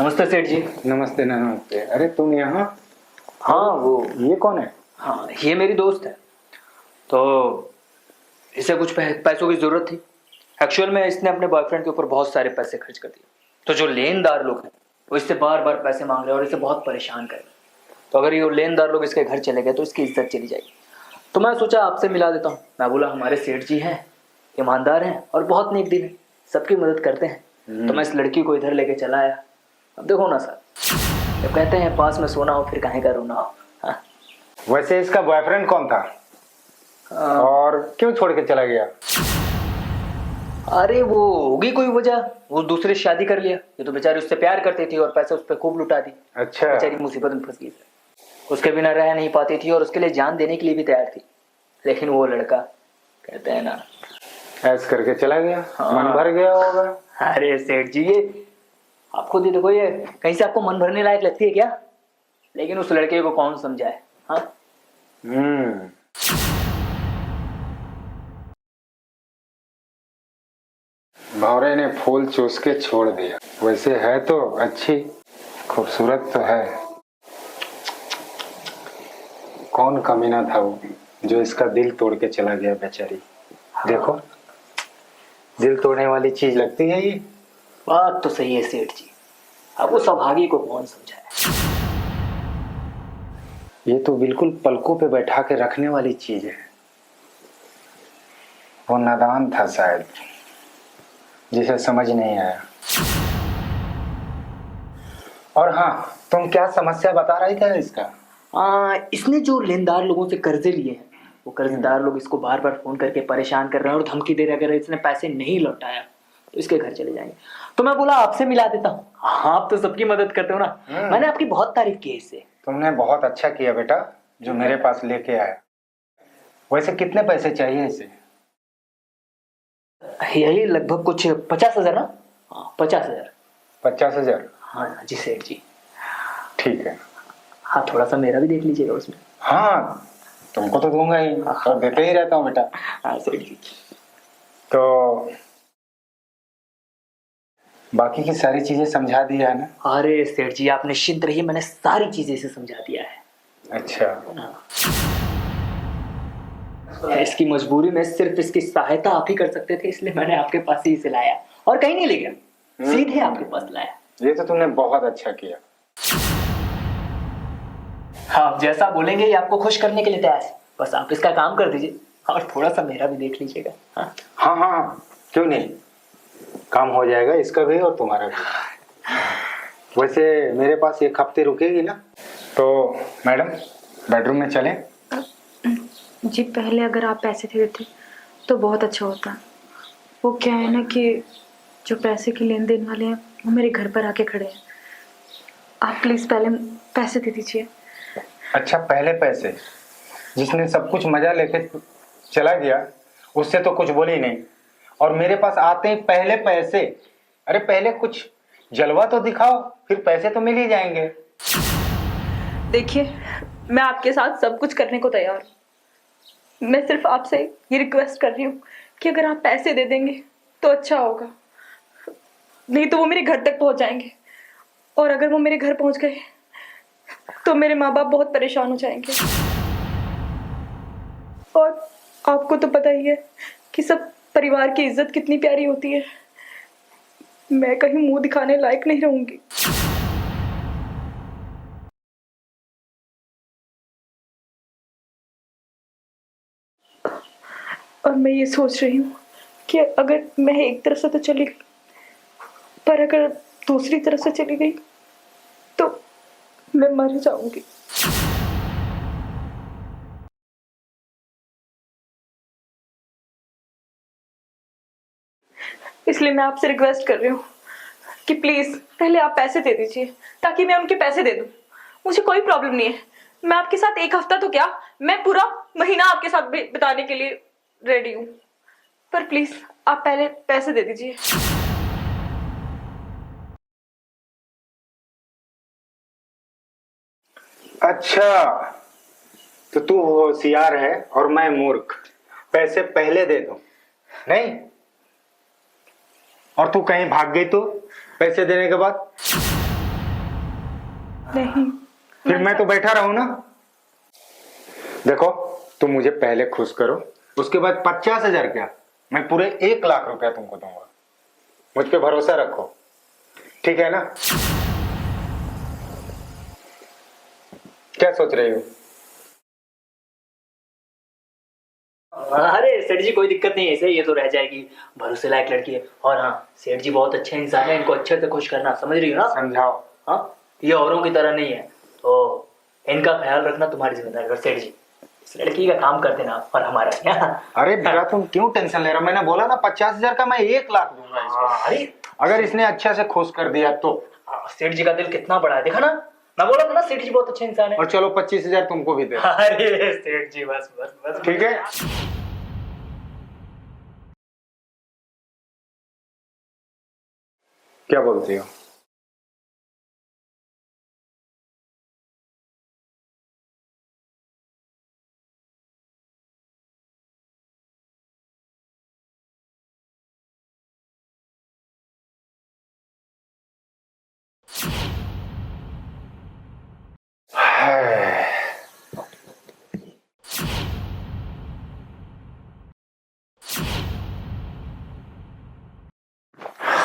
नमस्ते सेठ जी। नमस्ते नमस्ते। अरे तुम यहाँ? हाँ वो ये कौन है? हाँ ये मेरी दोस्त है। तो इसे कुछ पैसों की जरूरत थी। एक्चुअल में इसने अपने बॉयफ्रेंड के ऊपर बहुत सारे पैसे खर्च कर दिए। तो जो लेनदार लोग हैं वो इससे बार बार पैसे मांग रहे हैं और इसे बहुत परेशान कर रहे हैं। तो अगर ये लेनदार लोग इसके घर चले गए तो इसकी इज्जत चली जाएगी। तो मैं सोचा आपसे मिला देता हूँ। मैं बोला हमारे सेठ जी हैं, ईमानदार हैं और बहुत नेक दिल हैं, सबकी मदद करते हैं। तो मैं इस लड़की को इधर लेके चला आया। अब देखो ना सर, जब कहते हैं पास में सोना हो फिर काहे का रोना हो। हाँ? वैसे इसका बॉयफ्रेंड कौन था और क्यों छोड़ के चला गया? अरे वो होगी कोई वजह, वो दूसरे से शादी कर लिया। ये तो बेचारी उससे प्यार करती थी और पैसे उस पर खूब लुटा दी। अच्छा। बेचारी मुसीबत में फंस गई। उसके बिना रह नहीं पाती थी और उसके लिए जान देने के लिए भी तैयार थी। लेकिन वो लड़का, कहते हैं ना, ऐस करके चला गया। हाँ। मन भर गया होगा। अरे सेठ जी, ये आप खुद ही देखो, ये कहीं से आपको मन भरने लायक लगती है क्या? लेकिन उस लड़के को कौन समझाए। हाँ भौरे ने फूल चूस के छोड़ दिया। वैसे है तो अच्छी, खूबसूरत तो है। कौन कमीना था वो जो इसका दिल तोड़ के चला गया बेचारी। देखो, दिल तोड़ने वाली चीज लगती है ये। बात तो सही है सेठ जी, अब वो सौभागी को कौन समझाए। ये तो बिल्कुल पलकों पे बैठा के रखने वाली चीज है। वो नादान था शायद, जिसे समझ नहीं आया। और हाँ, तुम क्या समस्या बता रही थी इसका? इसने जो लेनदार लोगों से कर्जे लिए हैं, वो कर्जदार लोग इसको बार बार फोन करके परेशान कर रहे हैं और धमकी दे रहे हैं अगर इसने पैसे नहीं लौटाया तो इसके घर चले जाएंगे। तो मैं बोला आपसे मिला देता हूँ। आप तो सबकी मदद करते हो ना। मैंने आपकी बहुत तारीफ की इससे। तुमने बहुत अच्छा किया बेटा जो मेरे पास लेके आया। वैसे कितने पैसे चाहिए इसे? यही लगभग कुछ 50,000 ना। हाँ 50,000। 50,000? हाँ जी सेठ जी। ठीक है। हाँ थोड़ा सा मेरा भी देख लीजिएगा उसमें। हाँ तुमको तो दूंगा ही, तो देते ही रहता हूँ बेटा। हाँ सेठ जी। तो बाकी की सारी चीजें समझा दी है ना? अरे सेठ जी आप निश्चिंत रहिए, मैंने सारी चीजें इसे समझा दिया है। अच्छा। इसकी मजबूरी में सिर्फ इसकी सहायता आप ही कर सकते थे, इसलिए मैंने आपके पास ही इसे लाया और कहीं नहीं ले गया, सीधे आपके पास लाया। ये तो तुमने बहुत अच्छा किया। आप जैसा बोलेंगे ये आपको खुश करने के लिए तैयार है। बस आप इसका काम कर दीजिए और थोड़ा सा मेरा भी देख लीजिएगा। हाँ हाँ हाँ, क्यों नहीं, काम हो जाएगा इसका भी और तुम्हारा भी। वैसे मेरे पास एक हफ्ते रुकेगी ना? तो मैडम बेडरूम में चलें? जी पहले अगर आप पैसे दे देते तो बहुत अच्छा होता। वो क्या है ना कि जो पैसे की लेन देन वाले हैं वो मेरे घर पर आके खड़े हैं। आप प्लीज पहले पैसे दे दीजिए। अच्छा, पहले पैसे? जिसने सब कुछ मजा लेके चला गया उससे तो कुछ बोली नहीं, और मेरे पास आते ही पहले पैसे? अरे पहले कुछ जलवा तो दिखाओ, फिर पैसे तो मिल ही जाएंगे। देखिए मैं आपके साथ सब कुछ करने को तैयार हूँ। मैं सिर्फ आपसे ये रिक्वेस्ट कर रही हूँ कि अगर आप पैसे दे देंगे तो अच्छा होगा, नहीं तो वो मेरे घर तक पहुँच जाएंगे और अगर वो मेरे घर पहुँच गए तो मेरे माँ बाप बहुत परेशान हो जाएंगे। और आपको तो पता ही है कि सब परिवार की इज्जत कितनी प्यारी होती है। मैं कहीं मुंह दिखाने लायक नहीं रहूंगी। और मैं ये सोच रही हूँ कि अगर मैं एक तरफ से तो चली गई, पर अगर दूसरी तरफ से चली गई तो मैं मर जाऊंगी। इसलिए मैं आपसे रिक्वेस्ट कर रही हूँ कि प्लीज पहले आप पैसे दे दीजिए ताकि मैं उनके पैसे दे दूं। मुझे कोई प्रॉब्लम नहीं है, मैं आपके साथ एक हफ्ता तो क्या, मैं पूरा महीना आपके साथ बिताने के लिए रेडी हूँ, पर प्लीज आप पहले पैसे दे दीजिए। अच्छा, तो तू होशियार है और मैं मूर्ख। पैसे पहले दे दूं नहीं, और तू कहीं भाग गई तो पैसे देने के बाद? नहीं। फिर मैं तो बैठा रहूं ना। देखो, तुम मुझे पहले खुश करो, उसके बाद 50,000 क्या, मैं पूरे 1 लाख रुपया तुमको दूंगा। मुझ पे भरोसा रखो, ठीक है ना? क्या सोच रही हो? अरे सेठ जी कोई दिक्कत नहीं है, ऐसे ये तो रह जाएगी, भरोसे लायक लड़की है। और हाँ, सेठ जी बहुत अच्छे इंसान है, इनको अच्छे से खुश करना, समझ रही हो ना? समझाओ। हाँ, ये औरों की तरह नहीं है, तो इनका ख्याल रखना तुम्हारी जिम्मेदारी है सेठ जी। इस लड़की का काम कर देना और हमारा क्या। अरे बेटा, तुम क्यों टेंशन ले रहे हो? मैंने बोला ना 50,000 का मैं 1 लाख दूंगा इसको। अरे अगर इसने अच्छा से खुश कर दिया तो। सेठ जी का दिल कितना बड़ा है, देखा ना? मैं बोला था ना सेठ जी बहुत अच्छे इंसान है। और चलो 25,000 तुमको भी दे। अरे सेठ जी बस बस बस, ठीक है। क्या बोलती हो?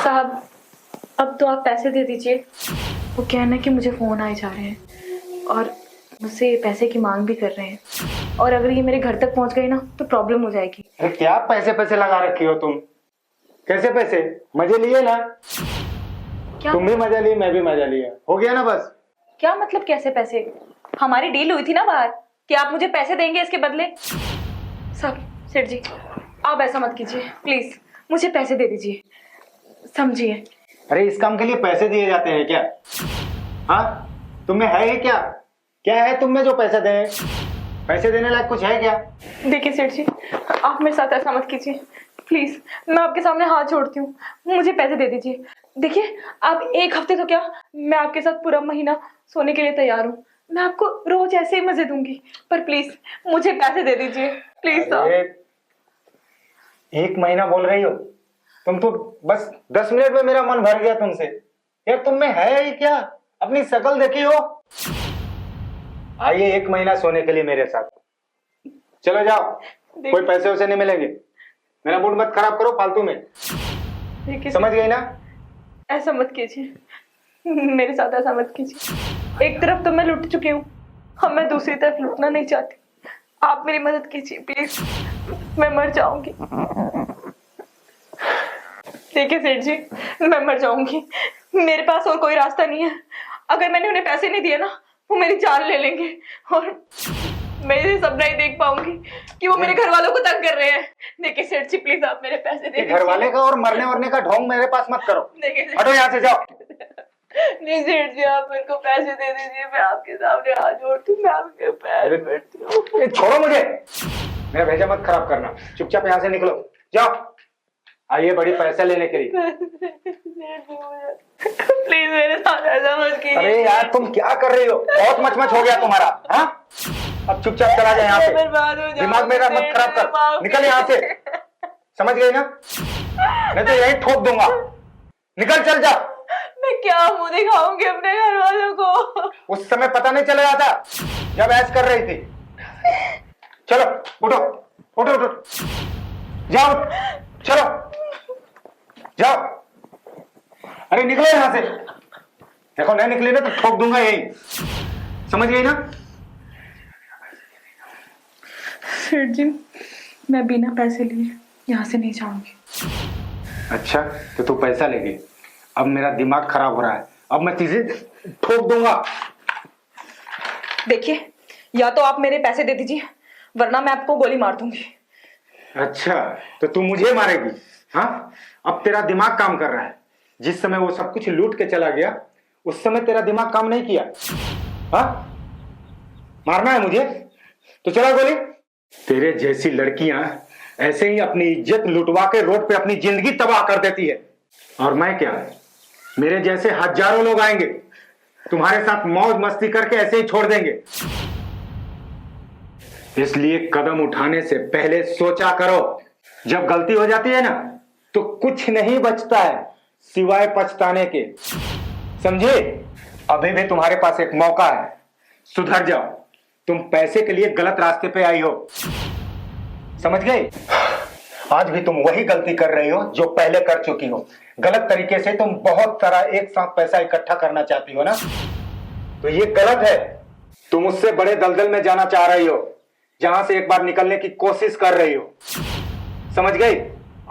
साहब, अब तो आप पैसे दे दीजिए। वो क्या है ना कि मुझे फोन आए जा रहे हैं और मुझसे ये पैसे की मांग भी कर रहे हैं, और अगर ये मेरे घर तक पहुंच गई ना तो प्रॉब्लम हो जाएगी। अरे क्या पैसे पैसे लगा रखी हो तुम? कैसे पैसे? मजे लिए ना? क्या? तुम भी मजा लिए, मैं भी मजा लिया, हो गया ना बस। क्या मतलब कैसे पैसे? हमारी डील हुई थी ना बाहर कि आप मुझे पैसे देंगे इसके बदले। सब सेठ जी, आप ऐसा मत कीजिए प्लीज, मुझे पैसे दे दीजिए, समझिए। अरे इस काम के लिए पैसे दिए जाते हैं क्या? हाँ, तुम्हें है ही क्या? क्या है तुम में जो पैसे दे? पैसे देने लायक कुछ है क्या? देखिए सेठ जी, आप मेरे साथ ऐसा मत कीजिए प्लीज, मैं आपके सामने हाथ जोड़ती हूँ, मुझे पैसे दे दीजिए। देखिए, आप 1 हफ्ते तो क्या, मैं आपके साथ पूरा महीना सोने के लिए तैयार हूँ। मैं आपको रोज ऐसे ही मजे दूंगी, पर प्लीज मुझे पैसे दे दीजिए प्लीज साहब। अरे 1 महीना बोल रही हो तुम तो? बस 10 मिनट में मेरा मन भर गया तुमसे। यार तुम में है ही क्या? अपनी शकल देखी हो? आइए 1 महीना सोने के लिए मेरे साथ, चलो जाओ। कोई पैसे वैसे नहीं मिलेंगे, मेरा मूड मत खराब करो फालतू में, देखिए समझ गई ना? ऐसा मत कीजिए, मेरे साथ ऐसा मत कीजिए। एक तरफ तो मैं लुट चुकी हूँ, अब मैं दूसरी तरफ लुटना नहीं चाहती। आप मेरी मदद कीजिए प्लीज, मैं मर जाऊंगी। देखिए सेठ जी, मैं मर जाऊंगी, मेरे पास और कोई रास्ता नहीं है। अगर मैंने उन्हें पैसे नहीं दिए ना, वो मेरी जान ले लेंगे और मैं ये सपना ही देख पाऊंगी कि वो मेरे घर वालों को तंग कर रहे हैं। देखिए सेठ जी, प्लीज आप मेरे पैसे दे दीजिए। घर वाले का और मरने वरने का ढोंग मेरे पास मत करो, देखिए हटो यहाँ से, जाओ। नहीं सेठ जी, आप मेरे को पैसे दे दीजिए, मैं आपके सामने हाथ जोड़ती हूँ, मैं आपके पैर पड़ती हूँ। छोड़ो मुझे, मेरा भेजा मत खराब करना, चुपचाप यहाँ से निकलो, जाओ। आइए बड़ी पैसा लेने के लिए। प्लीज मेरे साथ ऐसा मत कीजिए। अरे यार तुम क्या कर रही हो? बहुत मचमच हो गया तुम्हारा। हाँ, अब चुपचाप चला जाए यहाँ से, दिमाग मेरा मत खराब कर, निकल यहाँ से, समझ गई ना? नहीं तो यही ठोक दूंगा, निकल, चल जा। मैं क्या मुंह दिखाऊंगी अपने घर वालों को? उस समय पता नहीं चल रहा था जब ऐश कर रही थी। चलो उठो, उठो उठो, जाओ, चलो जाओ। अरे निकलो यहाँ से, देखो नहीं निकली ना तो ठोक दूंगा यही, समझ गई ना? सेठ जी, मैं बिना पैसे लिए यहाँ से नहीं जाऊंगी। अच्छा, तो तू पैसा लेगी? अब मेरा दिमाग खराब हो रहा है, अब मैं तुझे ठोक दूंगा। देखिए, या तो आप मेरे पैसे दे दीजिए, वरना मैं आपको गोली मार दूंगी। अच्छा, तो तू मुझे मारेगी? हाँ, अब तेरा दिमाग काम कर रहा है। जिस समय वो सब कुछ लूट के चला गया उस समय तेरा दिमाग काम नहीं किया। हाँ, मारना है मुझे तो चला गोली। तेरे जैसी लड़कियां ऐसे ही अपनी इज्जत लुटवा के रोड पे अपनी जिंदगी तबाह कर देती है। और मैं क्या, मेरे जैसे हजारों लोग आएंगे तुम्हारे साथ मौज मस्ती करके ऐसे ही छोड़ देंगे। इसलिए कदम उठाने से पहले सोचा करो। जब गलती हो जाती है ना तो कुछ नहीं बचता है सिवाय पछताने के, समझे? अभी भी तुम्हारे पास एक मौका है, सुधर जाओ। तुम पैसे के लिए गलत रास्ते पे आई हो, समझ गई? आज भी तुम वही गलती कर रही हो जो पहले कर चुकी हो। गलत तरीके से तुम बहुत सारा एक साथ पैसा इकट्ठा करना चाहती हो ना, तो ये गलत है। तुम उससे बड़े दलदल में जाना चाह रही हो, जहां से एक बार निकलने की कोशिश कर रही हो, समझ गई?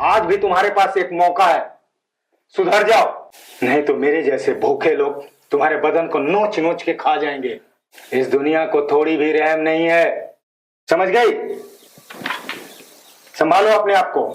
आज भी तुम्हारे पास एक मौका है, सुधर जाओ, नहीं तो मेरे जैसे भूखे लोग तुम्हारे बदन को नोच नोच के खा जाएंगे। इस दुनिया को थोड़ी भी रहम नहीं है, समझ गई? संभालो अपने आप को।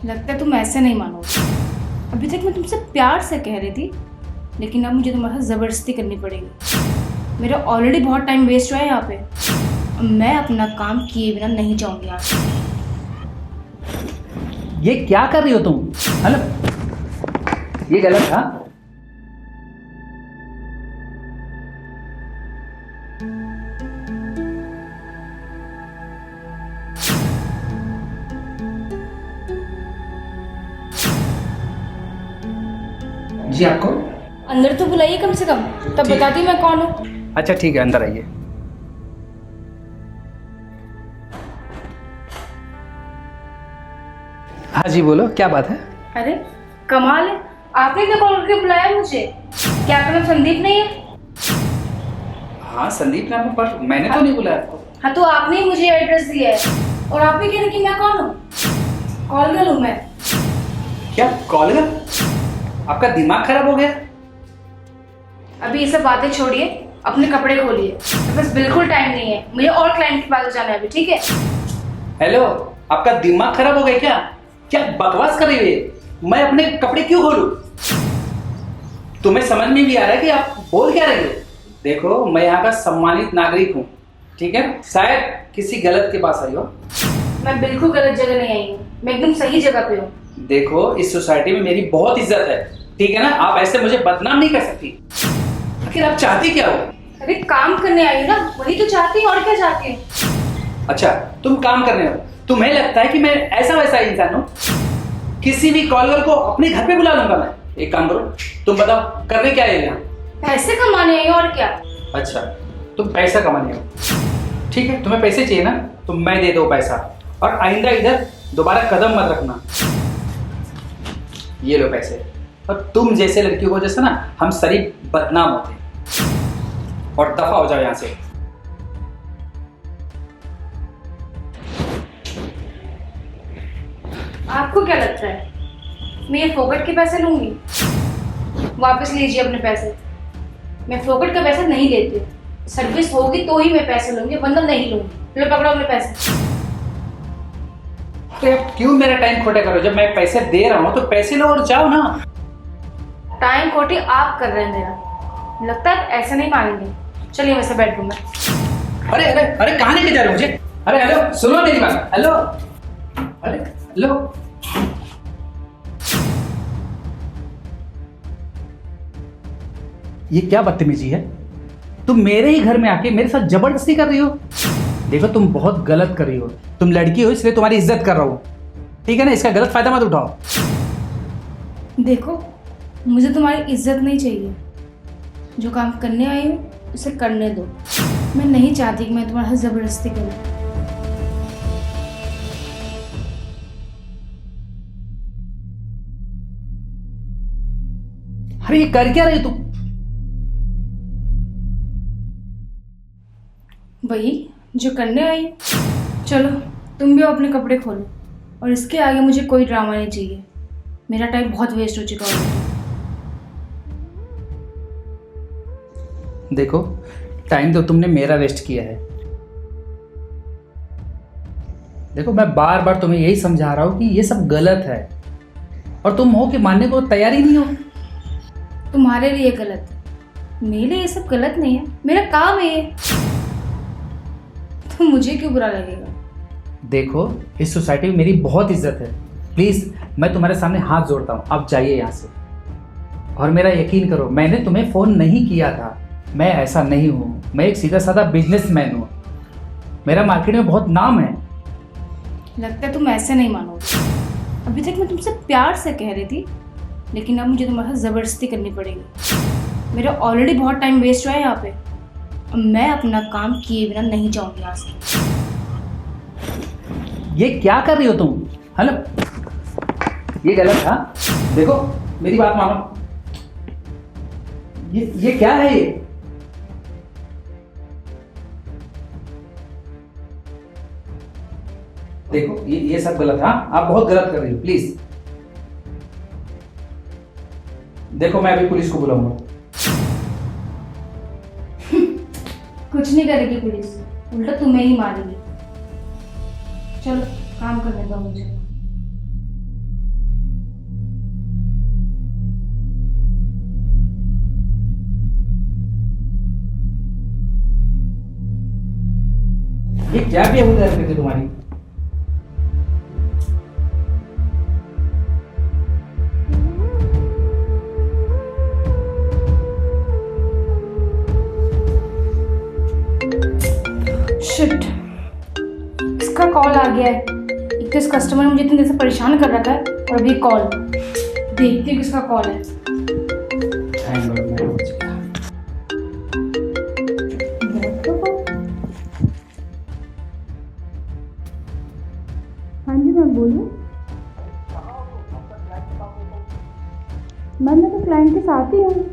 लगता है तुम ऐसे नहीं मानोगे। अभी तक मैं तुमसे प्यार से कह रही थी, लेकिन अब मुझे तुम्हारे साथ ज़बरदस्ती करनी पड़ेगी। मेरा ऑलरेडी बहुत टाइम वेस्ट हुआ है यहाँ पे। अब मैं अपना काम किए बिना नहीं जाऊँगी यहाँ से। ये क्या कर रही हो तुम? मतलब ये गलत था। जी आपको अंदर तो बुलाइए कम से कम, तब ठीक। बताती मैं कौन हूँ। अच्छा ठीक है, अंदर आइए। हाँ जी बोलो, क्या बात है? अरे कमाल है, आपने तो कॉल करके बुलाया मुझे। क्या आपका नाम संदीप नहीं है? हाँ संदीप नाम है, पर मैंने तो नहीं बुलाया आपको। हाँ तो आपने ही मुझे एड्रेस दिया है और आप भी कह रहे कि मैं कौन हूँ? कॉल गर्ल हूँ मैं। क्या कॉल कर? आपका दिमाग खराब हो गया? अभी ये सब बातें छोड़िए, अपने कपड़े खोलिए। मेरे पास बिल्कुल टाइम नहीं है, मुझे और क्लाइंट के पास जाना है अभी, ठीक है? हेलो, आपका दिमाग खराब हो गया क्या? क्या बकवास कर रही है? मैं अपने कपड़े क्यों खोलूं? तुम्हें समझ में भी आ रहा है कि आप बोल क्या रहे हो? देखो मैं यहाँ का सम्मानित नागरिक हूँ, ठीक है? शायद किसी गलत के पास आई हो। मैं बिल्कुल गलत जगह नहीं आई हूँ, मैं एकदम सही जगह पे हूँ। देखो इस सोसाइटी में मेरी बहुत इज्जत है, ठीक है ना? आप ऐसे मुझे बदनाम नहीं कर सकती। आखिर आप चाहती क्या हो? अरे काम करने आई हूँ ना, वही तो चाहती हूँ, और क्या चाहती हूँ? अच्छा तुम काम करने हो, तुम्हें लगता है कि मैं ऐसा वैसा इंसान हूँ? किसी भी कॉलर को अपने घर पे बुला लूंगा मैं। एक काम करो, तुम बताओ करने क्या है यहाँ? पैसे कमाने आई हूँ, और क्या? अच्छा तुम पैसा कमाने हो, ठीक है? तुम्हें पैसे चाहिए ना, तो मैं दे दो पैसा, और आइंदा इधर दोबारा कदम मत रखना। ये लो पैसे। और तुम जैसे लड़कियों को जैसे ना हम शरीफ बदनाम होते हैं, और दफा हो जाओ यहाँ से। आपको क्या लगता है मैं ये फोकट के पैसे लूंगी? वापस लीजिए अपने पैसे। मैं फोकट का पैसा नहीं लेती हूँ, सर्विस होगी तो ही मैं पैसे लूंगी, वरना नहीं लूंगी। लो पकड़ो अपने पैसे। तो आप क्यों मेरा टाइम खोटा करो? जब मैं पैसे दे रहा हूँ तो पैसे लो और जाओ ना। टाइम खोटी आप कर रहे हैं मेरा, लगता है ऐसे नहीं मानेंगे। चलिए वैसे बेडरूम में। अरे अरे अरे कहाँ लेके जा रहे हो मुझे? अरे हेलो सुनो मेरी बात। हेलो, अरे हेलो, ये क्या बदतमीजी है? तुम मेरे ही घर में आके मेरे साथ जबरदस्ती कर रही हो। देखो तुम बहुत गलत कर रही हो। तुम लड़की हो इसलिए तुम्हारी इज्जत कर रहा हूँ, ठीक है ना? इसका गलत फायदा मत उठाओ। देखो मुझे तुम्हारी इज्जत नहीं चाहिए, जो काम करने आई हूँ उसे करने दो। मैं नहीं चाहती कि मैं तुम्हारे साथ जबरदस्ती करूँ। अरे ये कर क्या रही हो तुम? वही जो करने आई हूँ। चलो तुम भी अपने कपड़े खोलो, और इसके आगे मुझे कोई ड्रामा नहीं चाहिए। मेरा टाइम बहुत वेस्ट हो चुका है। देखो टाइम तो तुमने मेरा वेस्ट किया है। देखो मैं बार बार तुम्हें यही समझा रहा हूं कि ये सब गलत है, और तुम हो कि मानने को तैयार ही नहीं हो। तुम्हारे लिए गलत है, मेरे लिए ये सब गलत नहीं है, मेरा काम है ये। तो मुझे क्यों बुरा लगेगा? देखो, इस सोसाइटी में मेरी बहुत इज्जत है। प्लीज़, मैं तुम्हारे सामने हाथ जोड़ता हूँ, आप जाइए यहाँ से। और मेरा यकीन करो, मैंने तुम्हें फ़ोन नहीं किया था। मैं ऐसा नहीं हूँ, मैं एक सीधा साधा बिजनेसमैन हूँ। मेरा मार्केट में बहुत नाम है। लगता है तुम ऐसे नहीं मानोगे। अभी तक मैं तुमसे प्यार से कह रही थी, लेकिन अब मुझे तुम्हारे साथ ज़बरदस्ती करनी पड़ेगी। मेरा ऑलरेडी बहुत टाइम वेस्ट हुआ है यहाँ पे। अब मैं अपना काम किए बिना नहीं जाऊँगी यहाँ से। ये क्या कर रही हो तुम? हेलो, ये गलत था। देखो, मेरी बात मानो। ये क्या है ये? देखो, ये सब गलत है। हाँ, आप बहुत गलत कर रही हो। प्लीज देखो, मैं अभी पुलिस को बुलाऊंगा। कुछ नहीं करेगी पुलिस, उल्टा तुम्हें ही मारेगी। चलो काम करने दो मुझे। ये क्या भी हरकत है तुम्हारी? शिट, इसका कॉल आ गया है। एक तो इस कस्टमर ने मुझे इतनी देर से परेशान कर रखा है, और अभी कॉल। देखती हूँ किसका कॉल है। हाँ जी मैम, बोलिए। मैम मैं तो क्लाइंट के साथ ही हूँ।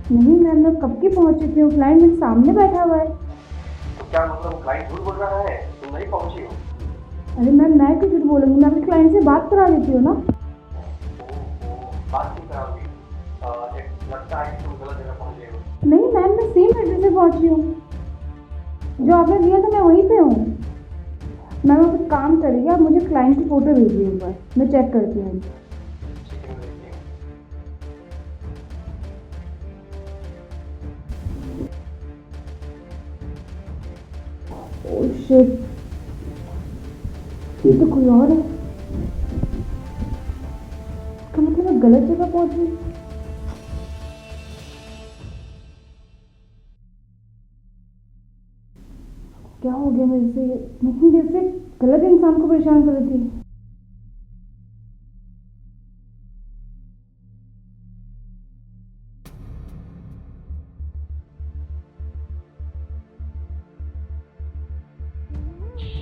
नहीं मैम, मैं कब की पहुंच चुकी हूँ। क्लाइंट मेरे सामने बैठा हुआ है। तो क्या मतलब क्लाइंट झूठ बोल रहा है? तुम नहीं पहुंची हो? अरे मैम, मैं क्यों झूठ बोलूँगी? मैं अपने क्लाइंट से बात करा देती हूँ ना। बात नहीं कराओगी? लगता है कि तुम गलत जगह पहुंच गए हो। नहीं मैम, मैं सेम एड्रेस से पहुंची हूँ। जो आपने दिया था मैं वहीं पे हूँ। मैम आप एक काम करिए, आप मुझे क्लाइंट की फ़ोटो भेजिए एक बार, मैं चेक करती हूँ। ठीक है, मैं देखती हूँ। ओह शिट, ये तो कोई और है। इसका मतलब मैं गलत जगह पहुंच गई। क्या हो गया मेरे से? मैं इतनी देर से गलत इंसान को परेशान कर रही थी।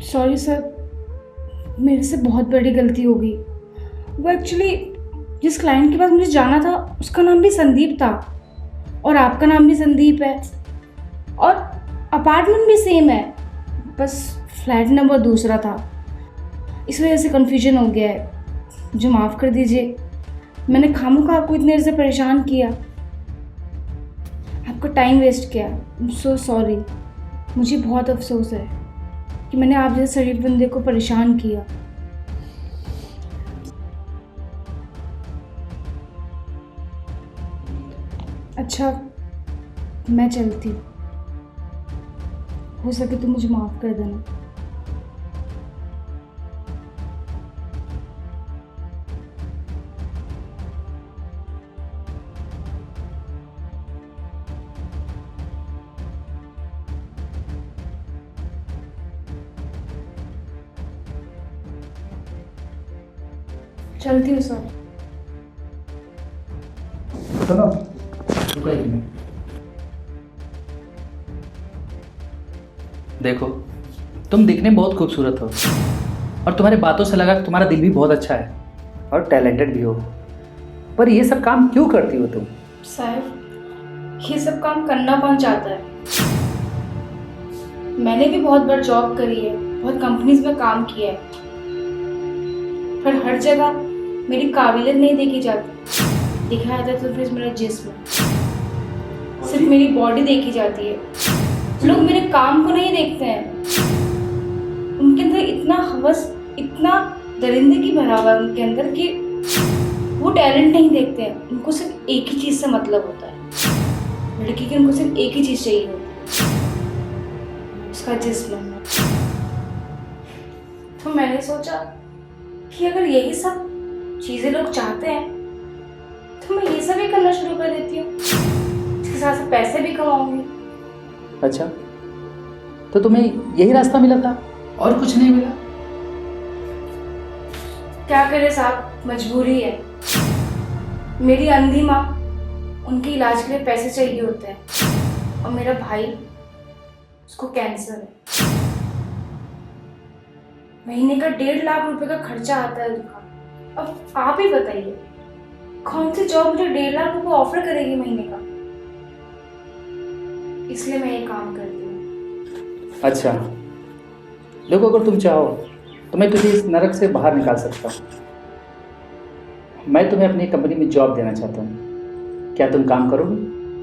सॉरी सर, मेरे से बहुत बड़ी गलती हो गई। वो एक्चुअली जिस क्लाइंट के पास मुझे जाना था उसका नाम भी संदीप था, और आपका नाम भी संदीप है, और अपार्टमेंट भी सेम है, बस फ्लैट नंबर दूसरा था। इस वजह से कन्फ्यूजन हो गया है। मुझे माफ़ कर दीजिए, मैंने खामोखा आपको इतनी देर से परेशान किया, आपका टाइम वेस्ट किया। I am so sorry. मुझे बहुत अफसोस है कि मैंने आप जैसे शरीफ बंदे को परेशान किया। अच्छा, मैं चलती हूँ। हो सके तो मुझे माफ़ कर देना। चलती हूँ सर। सुनो, रुको एक मिनट। देखो, तुम दिखने में बहुत खूबसूरत हो, और तुम्हारी बातों से लगा कि तुम्हारा दिल भी बहुत अच्छा है और टैलेंटेड भी हो। पर ये सब काम क्यों करती हो तुम? साहब, ये सब काम करना कौन चाहता है? मैंने भी बहुत बार जॉब करी है, बहुत कंपनीज में काम किया है, पर हर जगह मेरी काबिलियत नहीं देखी जाती। दिखाया जाता तो फिर मेरा जिस्म, सिर्फ मेरी बॉडी देखी जाती है। लोग मेरे काम को नहीं देखते हैं। उनके अंदर इतना हवस, इतना दरिंदगी भरा हुआ है उनके अंदर कि वो टैलेंट नहीं देखते हैं। उनको सिर्फ एक ही चीज़ से मतलब होता है, लड़की के मुझे सिर्फ एक ही चीज चाहिए होती है, उसका जिस्म। तो मैंने सोचा कि अगर यही सब चीजें लोग चाहते हैं तो मैं ये सब ही करना शुरू कर देती हूँ, इसके साथ साथ पैसे भी कमाऊंगी। अच्छा, तो तुम्हें यही रास्ता मिला था और कुछ नहीं मिला? क्या करे साहब, मजबूरी है। मेरी अंधी माँ, उनके इलाज के लिए पैसे चाहिए होते हैं, और मेरा भाई, उसको कैंसर है। महीने का 1.5 लाख रुपए का खर्चा आता है उनका। अब आप ही बताइए, कौन सी जॉब मुझे 1.5 लाख रुपए ऑफर करेगी महीने का? इसलिए मैं ये काम करती हूँ। अच्छा, देखो अगर तुम चाहो तो मैं तुझे इस नरक से बाहर निकाल सकता हूँ। मैं तुम्हें अपनी कंपनी में जॉब देना चाहता हूँ, क्या तुम काम करोगे?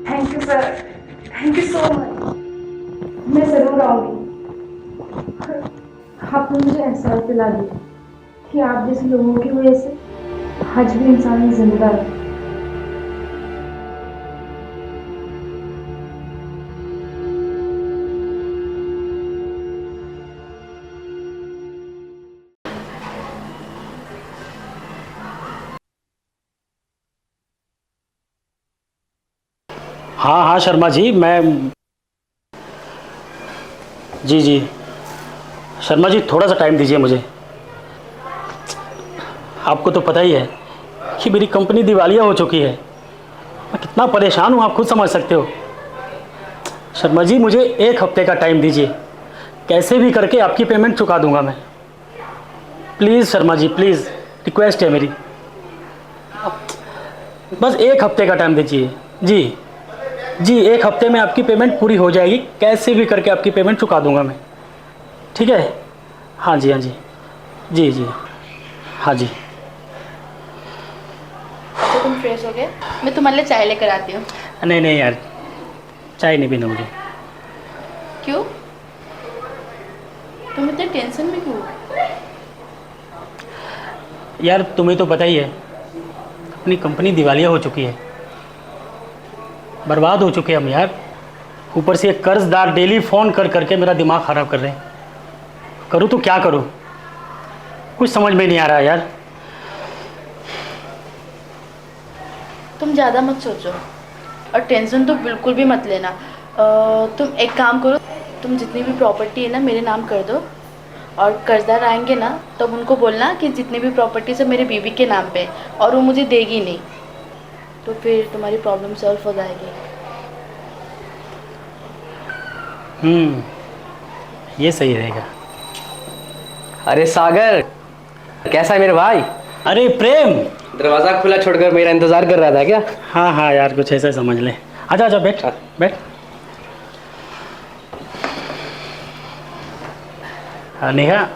Thank you sir, thank you so much. मैं ज़रूर आऊँगी। आपने मुझे एहसास दिला दिया कि आप जैसे लोगों की वजह से आज भी इंसान जिंदा है। हाँ हाँ शर्मा जी, मैं जी शर्मा जी, थोड़ा सा टाइम दीजिए मुझे। आपको तो पता ही है कि मेरी कंपनी दिवालिया हो चुकी है। मैं कितना परेशान हूँ, आप खुद समझ सकते हो। शर्मा जी, मुझे 1 हफ्ते का टाइम दीजिए, कैसे भी करके आपकी पेमेंट चुका दूंगा मैं। Please Sharma ji, please, request है मेरी, बस 1 हफ्ते का टाइम दीजिए। जी 1 हफ्ते में आपकी पेमेंट पूरी हो जाएगी, कैसे भी करके आपकी पेमेंट चुका दूंगा मैं, ठीक है? हाँ जी जी हाँ जी। तो तुम फ्रेश हो गए? मैं तुम्हारे लिए चाय लेकर आती हूँ। नहीं यार, चाय नहीं पीना मुझे। क्यों? तुम इतने टेंशन में क्यों? यार तुम्हें तो पता ही है, अपनी कंपनी दिवालिया हो चुकी है, बर्बाद हो चुके हैं हम यार। ऊपर से एक कर्जदार डेली फ़ोन कर करके मेरा दिमाग ख़राब कर रहे हैं। करूँ तो क्या करूँ, कुछ समझ में नहीं आ रहा यार। तुम ज़्यादा मत सोचो और टेंशन तो बिल्कुल भी मत लेना। तुम एक काम करो, तुम जितनी भी प्रॉपर्टी है ना मेरे नाम कर दो, और कर्जदार आएंगे ना तब उनको बोलना कि जितनी भी प्रॉपर्टी सब मेरे बीवी के नाम पे, और वो मुझे देगी नहीं, तो फिर तुम्हारी प्रॉब्लम सॉल्व हो जाएगी। ये सही रहेगा। अरे सागर, कैसा है मेरे भाई? अरे प्रेम, दरवाजा खुला छोड़कर मेरा इंतजार कर रहा था क्या? हाँ यार, कुछ ऐसा समझ ले। आजा बैठ बैठ। हाँ नेहा,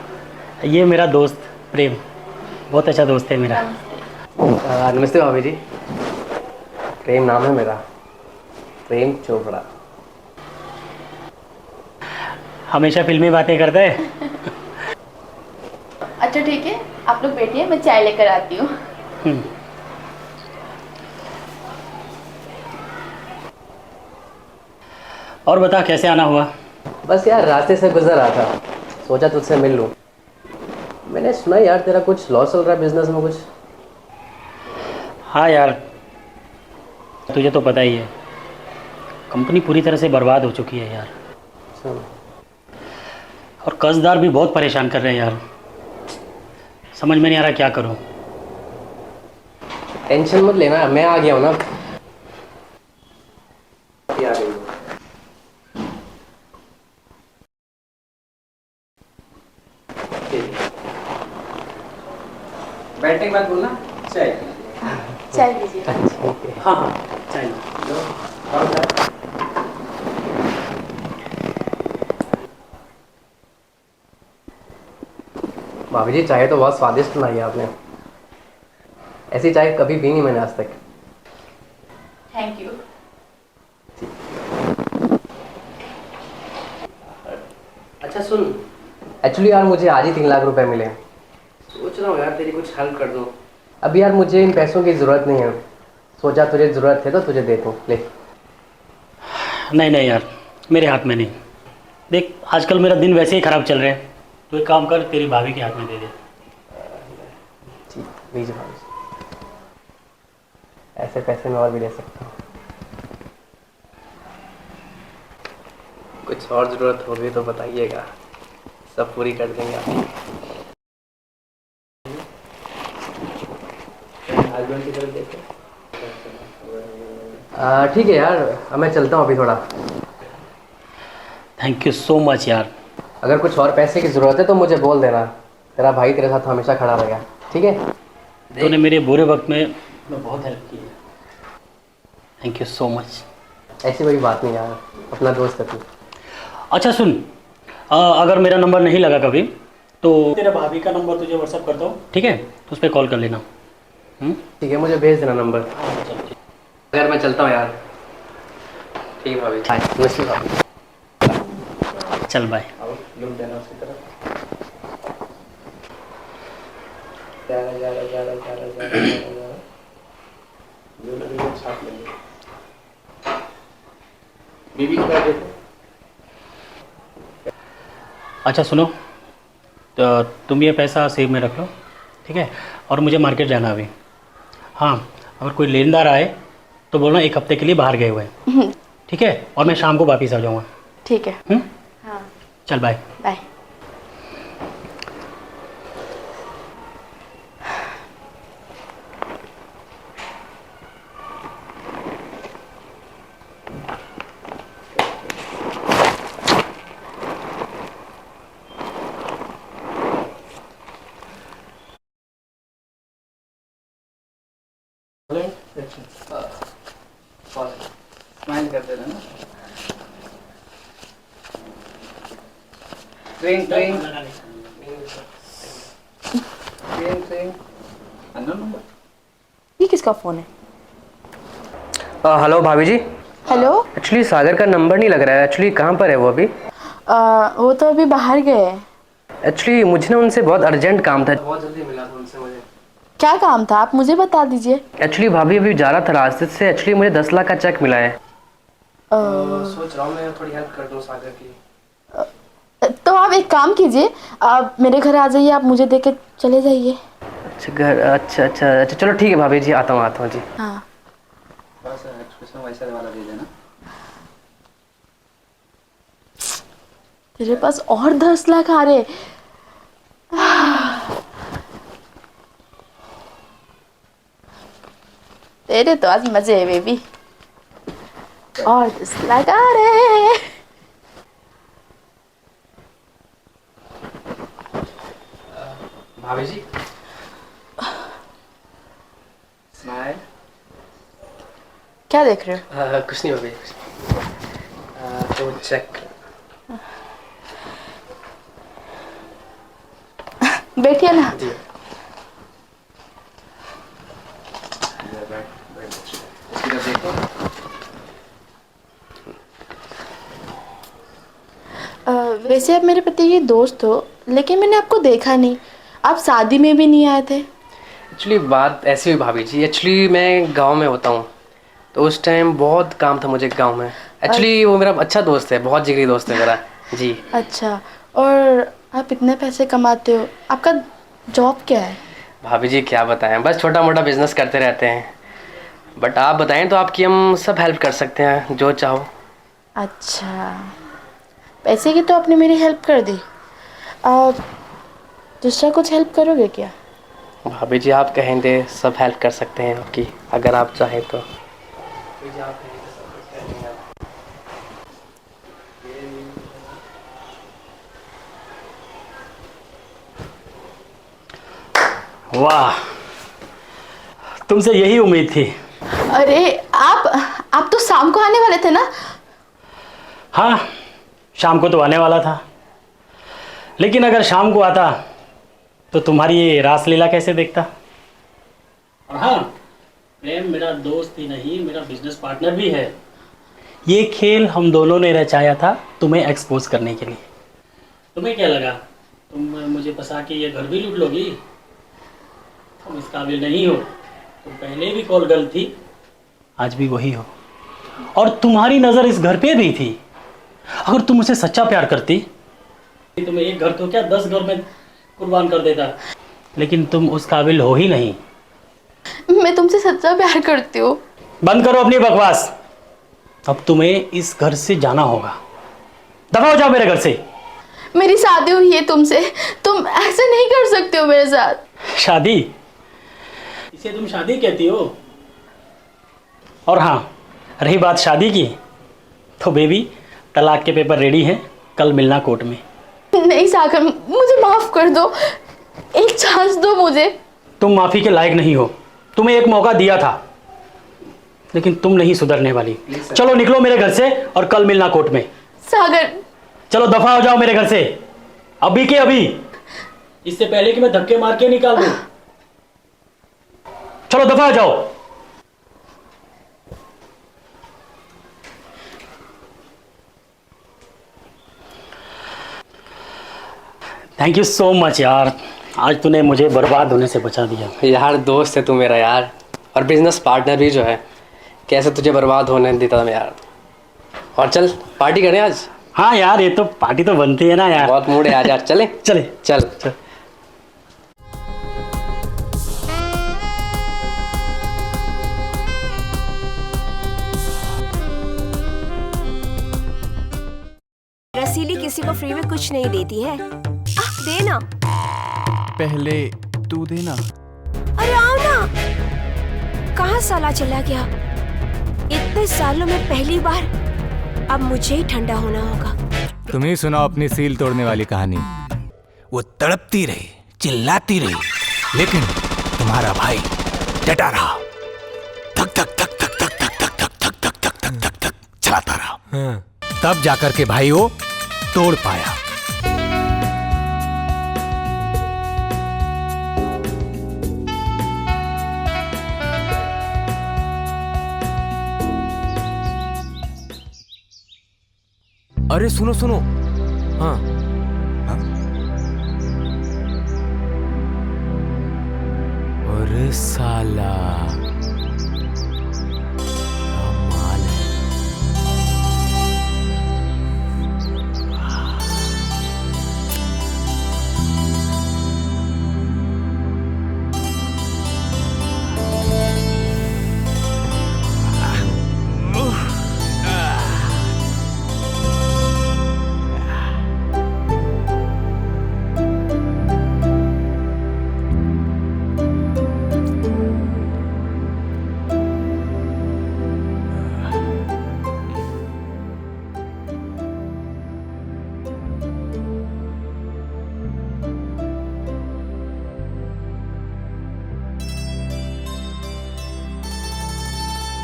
ये मेरा दोस्त प्रेम, बहुत अच्छा दोस्त है मेरा। नमस्ते भाभी जी। प्रेम नाम है मेरा, प्रेम चोपड़ा। हमेशा फिल्मी बातें करता है। अच्छा ठीक है, आप लोग बैठिए, मैं चाय लेकर आती हूँ। और बता, कैसे आना हुआ? बस यार रास्ते से गुजर रहा था, सोचा तुझसे मिल लूँ। मैंने सुना यार तेरा कुछ लॉस चल रहा है बिजनेस में कुछ। हाँ यार, तुझे तो पता ही है, कंपनी पूरी तरह से बर्बाद हो चुकी है यार। अच्छा। और कर्जदार भी बहुत परेशान कर रहे हैं यार, समझ में नहीं आ रहा क्या करूं। टेंशन मत लेना, मैं आ गया हूँ ना। आ गई। बैठने के बाद बोलना चाय। चाय लीजिए। हाँ चाहिए। भाभी जी, चाय तो बहुत स्वादिष्ट बनाई है आपने। ऐसी चाय कभी पी नहीं मैंने आज तक। Thank you. अच्छा सुन, एक्चुअली यार मुझे आज ही 3 लाख रुपए मिले। सोच रहा हूँ यार तेरी कुछ हेल्प कर दो। अभी यार मुझे इन पैसों की ज़रूरत नहीं है, सोचा तुझे ज़रूरत है तो तुझे दे दूँ, ले। नहीं नहीं यार, मेरे हाथ में नहीं। देख आजकल मेरा दिन वैसे ही ख़राब चल रहा है, तो एक काम कर, तेरी भाभी के हाथ में दे दे। जी लीजिए भाभी जी, ऐसे पैसे मैं और भी ले सकता हूँ। कुछ और ज़रूरत होगी तो बताइएगा, सब पूरी कर देंगे आपकी। हस्बैंड की तरफ देखो। ठीक है यार, अब मैं चलता हूँ अभी थोड़ा। थैंक यू सो मच यार। अगर कुछ और पैसे की ज़रूरत है तो मुझे बोल देना, तेरा भाई तेरे साथ हमेशा खड़ा रहेगा, ठीक है? तूने मेरे बुरे वक्त में बहुत हेल्प की है, थैंक यू सो मच। ऐसी कोई बात नहीं यार, अपना दोस्त है तू। अच्छा सुन, अगर मेरा नंबर नहीं लगा कभी तो तेरा भाभी का नंबर तुझे व्हाट्सअप करता हूँ, ठीक है? तो उस पर कॉल कर लेना। ठीक है, मुझे भेज देना नंबर। अगर मैं चलता हूँ यार। ठीक है भाभी, नमस्ते भाभी। चल बाय। लुक देना उसकी तरफ। छाप लेंगे। बीबी क्या देखो। अच्छा सुनो, तो तुम ये पैसा सेव में रख लो, ठीक है? और मुझे मार्केट जाना अभी। हाँ, अगर कोई लेनदार आए तो बोलना 1 हफ्ते के लिए बाहर गए हुए हैं, ठीक है? और मैं शाम को वापस आ जाऊँगा। ठीक है। हाँ चल बाय। बाय। स्माइल कर देना ना। Train train train train number. ये किसका फ़ोन है? हेलो भाभी जी। हेलो। एक्चुअली सागर का नंबर नहीं लग रहा है, एक्चुअली कहाँ पर है वो अभी? वो तो अभी बाहर गए हैं। एक्चुअली मुझे ना उनसे बहुत अर्जेंट काम था, बहुत जल्दी मिला था उनसे मुझे। क्या काम था, आप मुझे बता दीजिए। एक्चुअली भाभी अभी जा रहा था रास्ते से, एक्चुअली मुझे 10 लाख का चेक मिला है। सोच रहा हूँ मैं थोड़ी हेल्प कर दूँ सागर की। तो आप एक काम कीजिए, आप मेरे घर आ जाइए, आप मुझे दे के चले जाइए। अच्छा घर, अच्छा चलो ठीक है भाभी जी, आता हूँ जी। हाँ थोड़ा सा एक्सप्रेशन वैसा वाला दे देना। तेरे पास और 10 लाख आ रहे। तेरे तो आज मजे है बेबी, और 10 लाख आ रहे। भाभी जी स्माइल। क्या देख रहे हो? कुछ नहीं भाभी, तो चेक। बैठिए ना। जी देखो। वैसे आप मेरे पति के दोस्त हो, लेकिन मैंने आपको देखा नहीं, आप शादी में भी नहीं आए थे। एक्चुअली बात ऐसी हुई भाभी जी, एक्चुअली मैं गांव में होता हूँ, तो उस टाइम बहुत काम था मुझे गांव में। एक्चुअली वो मेरा अच्छा दोस्त है, बहुत जिगरी दोस्त है मेरा जी। अच्छा, और आप इतने पैसे कमाते हो, आपका जॉब क्या है? भाभी जी क्या बताएं, बस छोटा मोटा बिजनेस करते रहते हैं। बट आप बताएं तो आपकी हम सब हेल्प कर सकते हैं, जो चाहो। अच्छा, पैसे की तो आपने मेरी हेल्प कर दी, दूसरा कुछ हेल्प करोगे क्या? भाभी जी आप कहेंगे सब हेल्प कर सकते हैं आपकी, अगर आप चाहें तो। वाह, तुमसे यही उम्मीद थी। अरे आप तो शाम को आने वाले थे ना? हाँ, शाम को तो आने वाला था, लेकिन अगर शाम को आता तो तुम्हारी ये रासलीला कैसे देखता। और हाँ, प्रेम मेरा दोस्त ही नहीं, मेरा बिजनेस पार्टनर भी है। ये खेल हम दोनों ने रचाया था तुम्हें एक्सपोज करने के लिए। तुम्हें क्या लगा तुम मुझे फंसा के ये घर भी लूट लोगी? तुम इस काबिल नहीं हो। तुम पहले भी कॉल गर्ल थी, आज भी वही हो। और तुम्हारी नज़र इस घर पे भी थी। अगर तुम मुझसे सच्चा प्यार करती तो मैं एक घर तो क्या 10 घर में कुर्बान कर देता, लेकिन तुम उस काबिल हो ही नहीं। मैं तुमसे सच्चा प्यार करती हूँ। बंद करो अपनी बकवास। अब तुम्हें इस घर से जाना होगा। दफा हो जाओ मेरे घर से। मेरी शादी हुई है तुमसे, तुम ऐसे नहीं कर सकते हो मेरे साथ। शादी? इसे तुम शादी कहती हो? और हाँ, रही बात शादी की, तो बेबी तलाक के पेपर रेडी हैं, कल मिलना कोर्ट में। नहीं सागर, मुझे माफ कर दो, एक चांस दो मुझे। तुम माफी के लायक नहीं हो। तुम्हें एक मौका दिया था, लेकिन तुम नहीं सुधरने वाली। चलो निकलो मेरे घर से और कल मिलना कोर्ट में। सागर चलो दफा हो जाओ मेरे घर से, अभी के अभी, इससे पहले कि मैं धक्के मार के निकाल दूं। चलो दफा हो जाओ। थैंक यू सो मच यार, आज तूने मुझे बर्बाद होने से बचा दिया। यार दोस्त है तू मेरा यार, और बिजनेस पार्टनर भी जो है। कैसे तुझे बर्बाद होने देता था यार। और चल पार्टी करें आज। हाँ यार, ये तो पार्टी तो बनती है ना यार। बहुत मूड है आज यार, चले चले चल चल। रसीली किसी को फ्री में कुछ नहीं देती है। देना। पहले तू देना। अरे आओ ना। कहाँ साला चला गया? इतने सालों में पहली बार। अब मुझे ही ठंडा होना होगा। तुम्हें सुनाओ अपनी सील तोड़ने वाली कहानी। वो तड़पती रही, चिल्लाती रही, लेकिन तुम्हारा भाई डटा रहा। धक धक धक धक धक धक धक धक धक धक धक धक धक धक चलाता रहा। तब जाकर के भाई वो तोड़ पाया। अरे सुनो सुनो। हाँ अरे साला क्या माल है।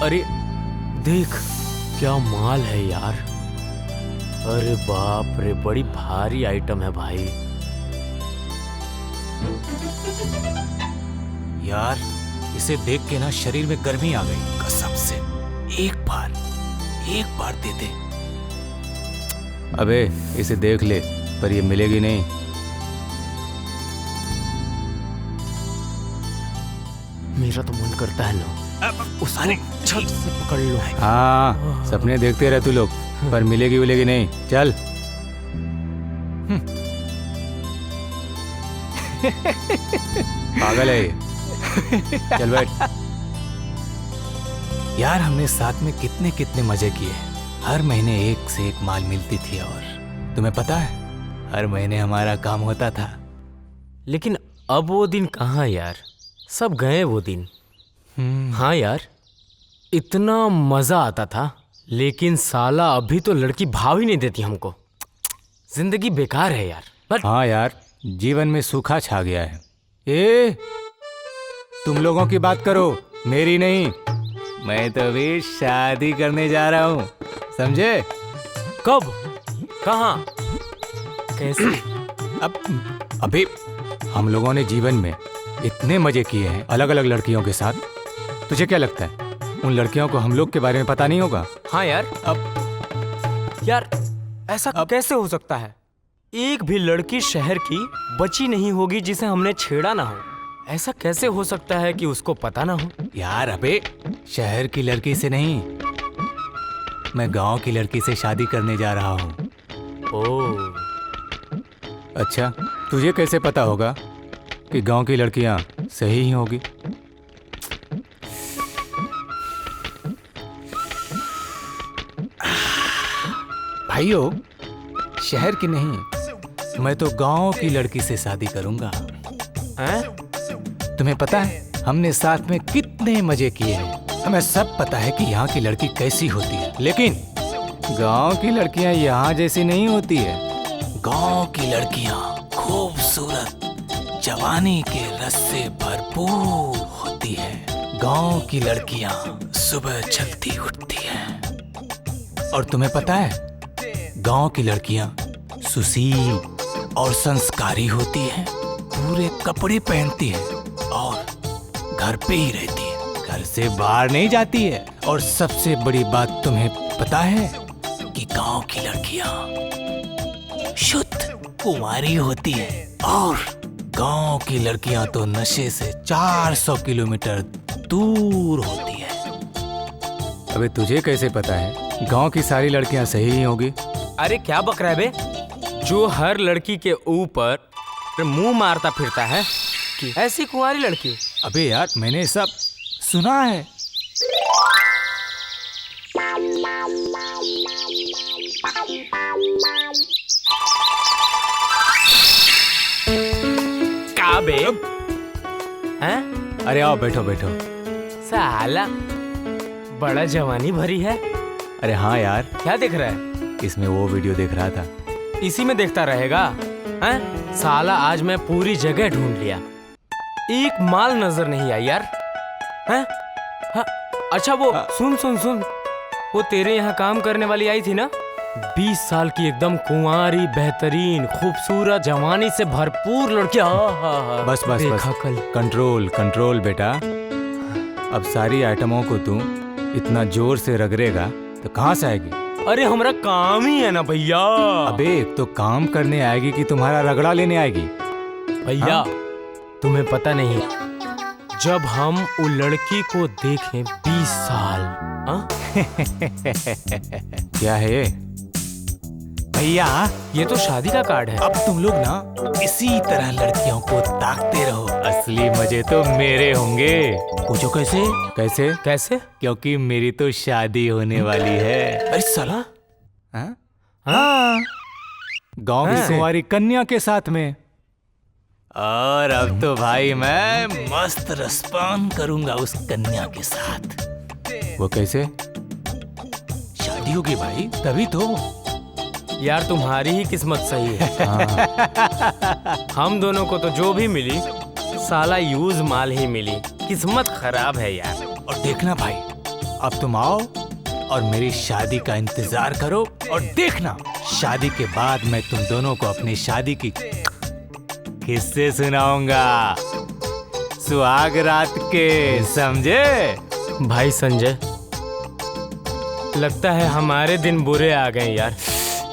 अरे देख क्या माल है यार। अरे बाप रे, बड़ी भारी आइटम है भाई। यार इसे देख के ना शरीर में गर्मी आ गई। कसम से एक बार दे दे। अबे इसे देख ले, पर ये मिलेगी नहीं। मेरा तो मन करता है ना उसको छत से पकड़ लो। हाँ सपने देखते रह तू लोग, पर मिलेगी नहीं। चल। पागल है ये। चल बैठ। यार हमने साथ में कितने कितने मजे किए। हर महीने एक से एक माल मिलती थी, और तुम्हें पता है हर महीने हमारा काम होता था। लेकिन अब वो दिन कहाँ यार, सब गए वो दिन। हाँ यार, इतना मजा आता था, लेकिन साला अभी तो लड़की भाव ही नहीं देती हमको। जिंदगी बेकार है यार। बट हाँ यार, जीवन में सूखा छा गया है। ए तुम लोगों की बात करो, मेरी नहीं। मैं तो अभी शादी करने जा रहा हूँ, समझे? कब, कहाँ, कैसे? अभी हम लोगों ने जीवन में इतने मजे किए हैं अलग अलग लड़कियों के साथ। तुझे क्या लगता है उन लड़कियों को हम लोग के बारे में पता नहीं होगा? हाँ यार, अब यार ऐसा कैसे हो सकता है? एक भी लड़की शहर की बची नहीं होगी जिसे हमने छेड़ा ना हो। ऐसा कैसे हो सकता है कि उसको पता ना हो? यार अबे शहर की लड़की से नहीं, मैं गांव की लड़की से शादी करने जा रहा हूँ। ओह, अच्छा, तुझे कैसे पता होगा कि गांव की लड़कियां सही ही होगी? भाइयों, शहर की नहीं, मैं तो गांव की लड़की से शादी करूंगा। हैं? तुम्हें पता है हमने साथ में कितने मजे किए हैं। हमें सब पता है कि यहाँ की लड़की कैसी होती है, लेकिन गांव की लड़कियां यहाँ जैसी नहीं होती है। गांव की लड़कियां खूबसूरत, जवानी के रस से भरपूर होती है। गांव की लड़कियां सुबह जल्दी उठती हैं। और तुम्हें पता है गांव की लड़कियां सुशील और संस्कारी होती हैं। पूरे कपड़े पहनती है और घर पे ही रहती है, घर से बाहर नहीं जाती है। और सबसे बड़ी बात तुम्हें पता है कि गांव की लड़कियां शुद्ध कुंवारी होती है। और गांव की लड़कियां तो नशे से 400 किलोमीटर दूर होती है। अबे तुझे कैसे पता है गांव की सारी लड़कियां सही ही होगी? अरे क्या बक रहा है बे? जो हर लड़की के ऊपर मुंह मारता फिरता है कि ऐसी कुंवारी लड़की। अबे यार, मैंने सब सुना है। का बे? हैं? अरे आओ, बैठो बैठो। साला बड़ा जवानी भरी है। अरे हाँ यार, क्या देख रहा है? इसमें वो वीडियो देख रहा था। इसी में देखता रहेगा? हैं? साला आज मैं पूरी जगह ढूंढ लिया, एक माल नजर नहीं आई यार। हैं? हाँ, अच्छा वो सुन सुन सुन, वो तेरे यहाँ काम करने वाली आई थी ना, 20 साल की एकदम कुंवारी, बेहतरीन, खूबसूरत, जवानी से भरपूर लड़की। बस बस बस, कल। कंट्रोल कंट्रोल बेटा। अब सारी आइटमों को तू इतना जोर से रगड़ेगा तो कहाँ से आएगी? अरे हमारा काम ही है ना भैया। अबे एक तो काम करने आएगी कि तुम्हारा रगड़ा लेने आएगी? भैया तुम्हें पता नहीं, जब हम वो लड़की को देखें 20 साल। क्या है भैया? ये तो शादी का कार्ड है। अब तुम लोग ना इसी तरह लड़कियों को ताकते रहो, असली मजे तो मेरे होंगे। पूछो कैसे? कैसे कैसे? क्योंकि मेरी तो शादी होने वाली है। अरे साला, हाँ, गांव की कुंवारी कन्या के साथ में। और अब तो भाई मैं मस्त रसपान करूंगा उस कन्या के साथ। वो कैसे? शादी होगी भाई, तभी तो। यार तुम्हारी ही किस्मत सही है। हम दोनों को तो जो भी मिली साला यूज माल ही मिली। किस्मत खराब है यार। और देखना भाई, अब तुम आओ और मेरी शादी का इंतजार करो, और देखना शादी के बाद मैं तुम दोनों को अपनी शादी की किस्से सुनाऊंगा, सुहाग रात के, समझे? भाई संजय, लगता है हमारे दिन बुरे आ गए यार।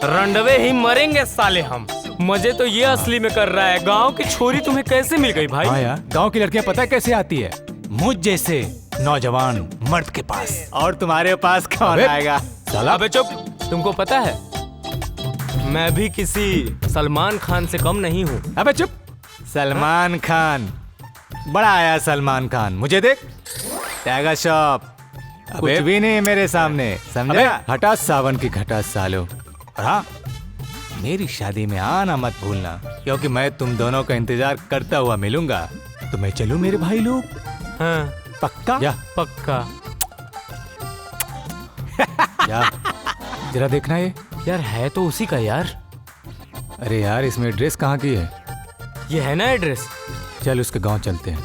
रंडवे ही मरेंगे साले हम। मजे तो ये असली में कर रहा है। गांव की छोरी तुम्हें कैसे मिल गई भाई? हाँ यार, गांव की लड़कियां पता है कैसे आती है? मुझ जैसे नौजवान मर्द के पास। और तुम्हारे पास कौन आएगा? साला अबे चुप। तुमको पता है मैं भी किसी सलमान खान से कम नहीं हूँ। अबे चुप। सलमान खान बड़ा आया। सलमान खान मुझे देख, टाइगर श्रॉफ कुछ भी नहीं मेरे सामने, समझा? हटा सावन की घटा सालो। और हाँ, मेरी शादी में आना मत भूलना, क्योंकि मैं तुम दोनों का इंतजार करता हुआ मिलूंगा। तो मैं चलूं मेरे भाई लोग? हाँ पक्का? या पक्का। जरा देखना यार है तो उसी का यार। अरे यार, इसमें ड्रेस कहाँ की है? ये है ना एड्रेस। चल उसके गांव चलते हैं,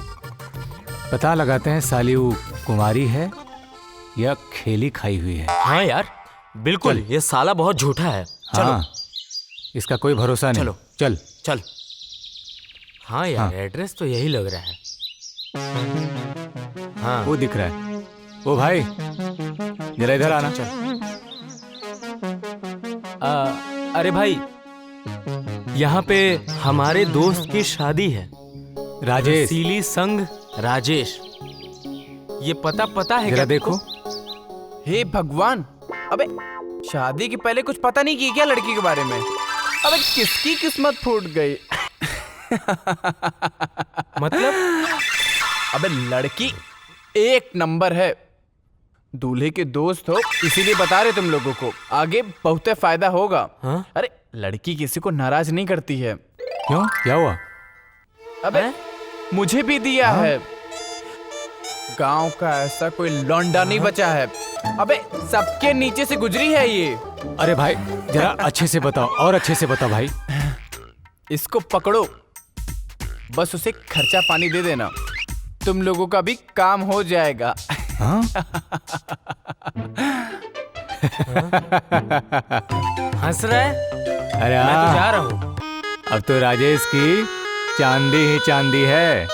पता लगाते हैं साली वो कुंवारी है या खेली खाई हुई है। हाँ यार बिल्कुल, ये साला बहुत झूठा है। चलो। हाँ, इसका कोई भरोसा नहीं। चलो चल चल। हाँ यार एड्रेस तो यही लग रहा है। हाँ वो दिख रहा है। ओ भाई जरा इधर आना। चल। अरे भाई, यहाँ पे हमारे दोस्त की शादी है। राजेश। रसीली संग राजेश। ये पता है जरा क्या? देखो। हे भगवान, अबे शादी के पहले कुछ पता नहीं की क्या लड़की के बारे में? अबे किसकी किस्मत फूट गई? मतलब? अबे लड़की एक नंबर है, दूल्हे के दोस्त हो इसीलिए बता रहे तुम लोगों को, आगे बहुत फायदा होगा। हाँ? अरे लड़की किसी को नाराज नहीं करती है। क्यों, क्या हुआ? अबे मुझे भी दिया है। गांव का ऐसा कोई लौंडा नहीं बचा है। अबे सबके नीचे से गुजरी है ये। अरे भाई जरा अच्छे से बताओ, और अच्छे से बताओ भाई। इसको पकड़ो, बस उसे खर्चा पानी दे देना, तुम लोगों का भी काम हो जाएगा। हाँ? हंस रहा है? अरे मैं तो जा रहा हूँ। अब तो राजेश की चांदी ही चांदी है।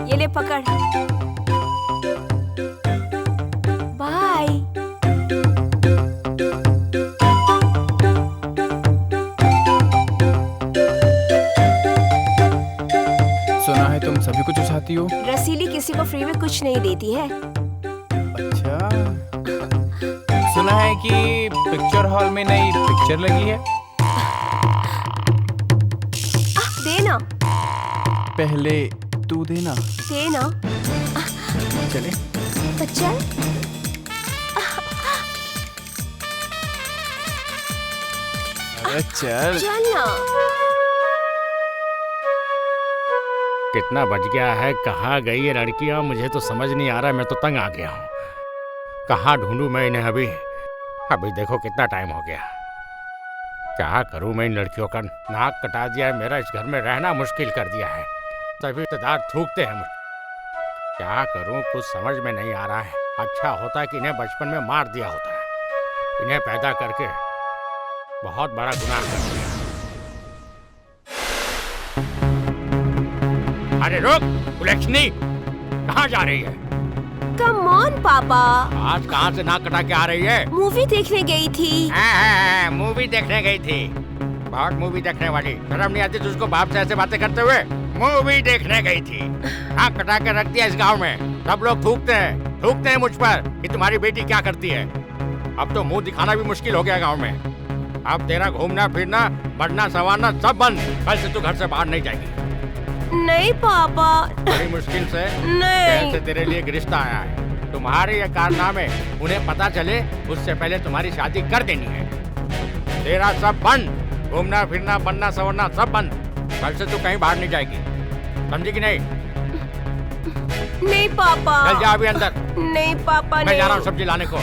ये ले पकड़। बाय। सुना है तुम सभी कुछ चाहती हो। रसीली किसी को फ्री में कुछ नहीं देती है। अच्छा, सुना है कि पिक्चर हॉल में नई पिक्चर लगी है। देना। पहले तू देना। देना। चले तो चल। अरे चल। चल ना। कितना बज गया है, कहाँ गई ये लड़कियाँ, मुझे तो समझ नहीं आ रहा है। मैं तो तंग आ गया हूँ, कहाँ ढूंढूं मैं इन्हें। अभी देखो कितना टाइम हो गया। क्या करूं मैं, इन लड़कियों का नाक कटा दिया है, मेरा इस घर में रहना मुश्किल कर दिया है। सभी रिश्तेदार थूकते हैं मुझे। क्या करूं, कुछ समझ में नहीं आ रहा है। अच्छा होता कि इन्हें बचपन में मार दिया होता है। इन्हें पैदा करके बहुत बड़ा गुनाह कर दिया। अरे रुक कुलक्षणी, कहाँ जा रही है? कम ऑन पापा। आज कहाँ से नाक कटा के आ रही है? मूवी देखने गई थी। मूवी देखने गई थी? बहुत मूवी देखने वाली, शर्म नहीं आती तुझको बाप से ऐसे बातें करते हुए? मूवी देखने गई थी, नाक कटा के रख दिया इस गांव में। सब लोग थूकते हैं मुझ पर कि तुम्हारी बेटी क्या करती है। अब तो मुंह दिखाना भी मुश्किल हो गया गांव में। अब तेरा घूमना फिरना, बढ़ना संवारना सब बंद। कल से तू घर से बाहर नहीं जाएगी। नहीं पापा। बड़ी मुश्किल से नहीं। से तेरे लिए एक रिश्ता आया है। तुम्हारे ये कारनामे उन्हें पता चले उससे पहले तुम्हारी शादी कर देनी है। तेरा सब बंद, घूमना फिरना बनना संवरना सब बंद। कल से तू कहीं बाहर नहीं जाएगी, समझी कि नहीं? नहीं पापा। चल जा अभी अंदर। नहीं पापा। मैं जा रहा हूँ सब्जी लाने को।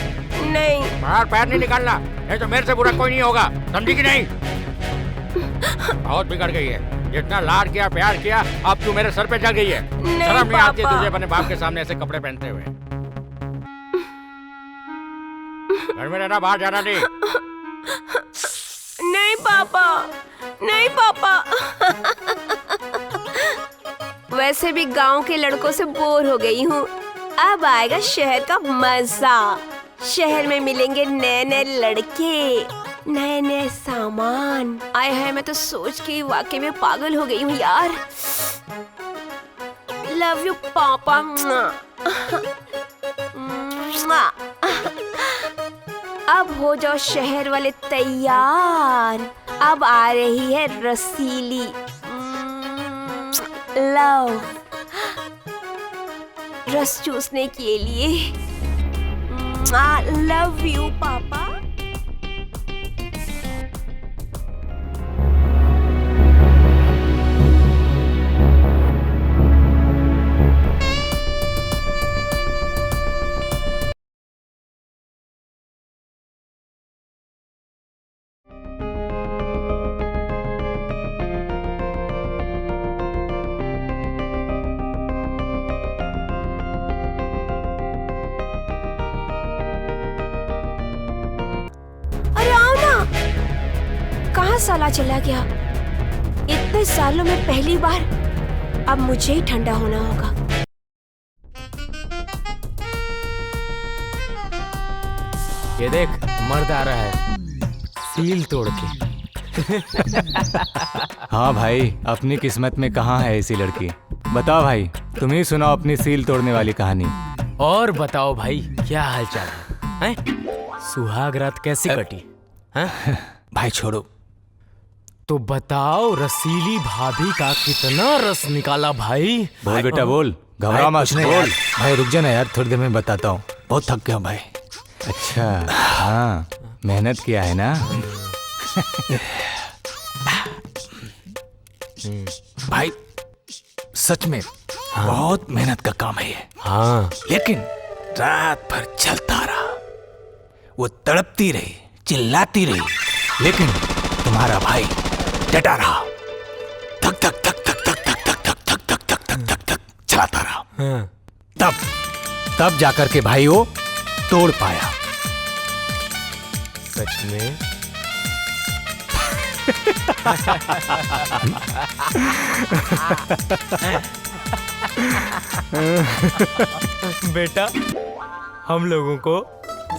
नहीं। बाहर पैर नहीं निकालना, नहीं तो मेरे से बुरा कोई नहीं होगा, समझी कि नहीं? बहुत बिगड़ गई है, जितना लाड किया प्यार किया अब तू मेरे सर पे चढ़ गई है। शर्म नहीं आती तुझे अपने बाप के सामने ऐसे कपड़े पहनते हुए? घर में रहना, बाहर जाना नहीं। नहीं पापा। नहीं पापा। वैसे भी गांव के लड़कों से बोर हो गई हूँ, अब आएगा शहर का मजा। शहर में मिलेंगे नए नए लड़के, नए नए सामान। आए हैं, मैं तो सोच के वाकई में पागल हो गई हूँ यार। लव यू पापा। अब हो जाओ शहर वाले तैयार, अब आ रही है रसीली लव, रस चूसने के लिए। लव यू पापा। कहाँ साला चला गया? इतने सालों में पहली बार अब मुझे ही ठंडा होना होगा। ये देख, मर्द आ रहा है सील तोड़ के। हाँ भाई, अपनी किस्मत में कहाँ है ऐसी लड़की? बताओ भाई, तुम ही सुनाओ अपनी सील तोड़ने वाली कहानी। और बताओ भाई, क्या हालचाल है? सुहाग रात कैसी कटी? हैं? भाई छोड़ो। तो बताओ, रसीली भाभी का कितना रस निकाला भाई? बोल बेटा बोल, घबरा मत, बोल। भाई रुक जा ना यार, थोड़ी देर में बताता हूँ, बहुत थक गया भाई। अच्छा हाँ, मेहनत किया है ना? भाई सच में बहुत मेहनत का काम है ये। हाँ, लेकिन रात भर चलता रहा, वो तड़पती रही, चिल्लाती रही, लेकिन तुम्हारा भाई डटा रहा, धक धक धक धक धक धक धक धक धक धक धक धक धक धक चलाता रहा। तब जाकर के भाई वो तोड़ पाया। सच में? बेटा, हम लोगों को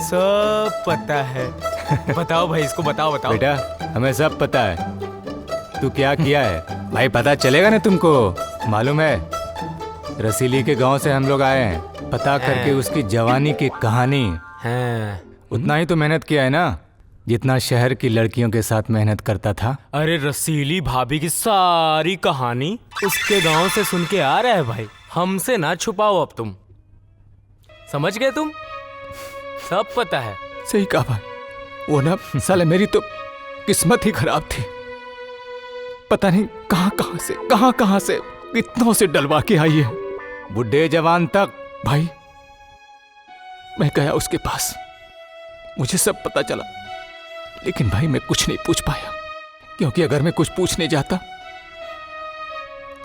सब पता है। बताओ भाई, इसको बताओ बताओ। बेटा हमें सब पता है तू क्या किया है। भाई पता चलेगा ना तुमको, मालूम है रसीली के गांव से हम लोग आए हैं पता करके उसकी जवानी की कहानी। उतना ही तो मेहनत किया है ना जितना शहर की लड़कियों के साथ मेहनत करता था। अरे रसीली भाभी की सारी कहानी उसके गांव से सुन के आ रहा है भाई। हमसे ना छुपाओ अब तुम, समझ गए तुम? सब पता है। सही कहा भाई, वो ना साले मेरी तो किस्मत ही खराब थी। पता नहीं कहां कहां से कितनों से डलवा के आई है। बुढ़े जवान तक भाई मैं गया उसके पास, मुझे सब पता चला, लेकिन भाई मैं कुछ नहीं पूछ पाया, क्योंकि अगर मैं कुछ पूछने जाता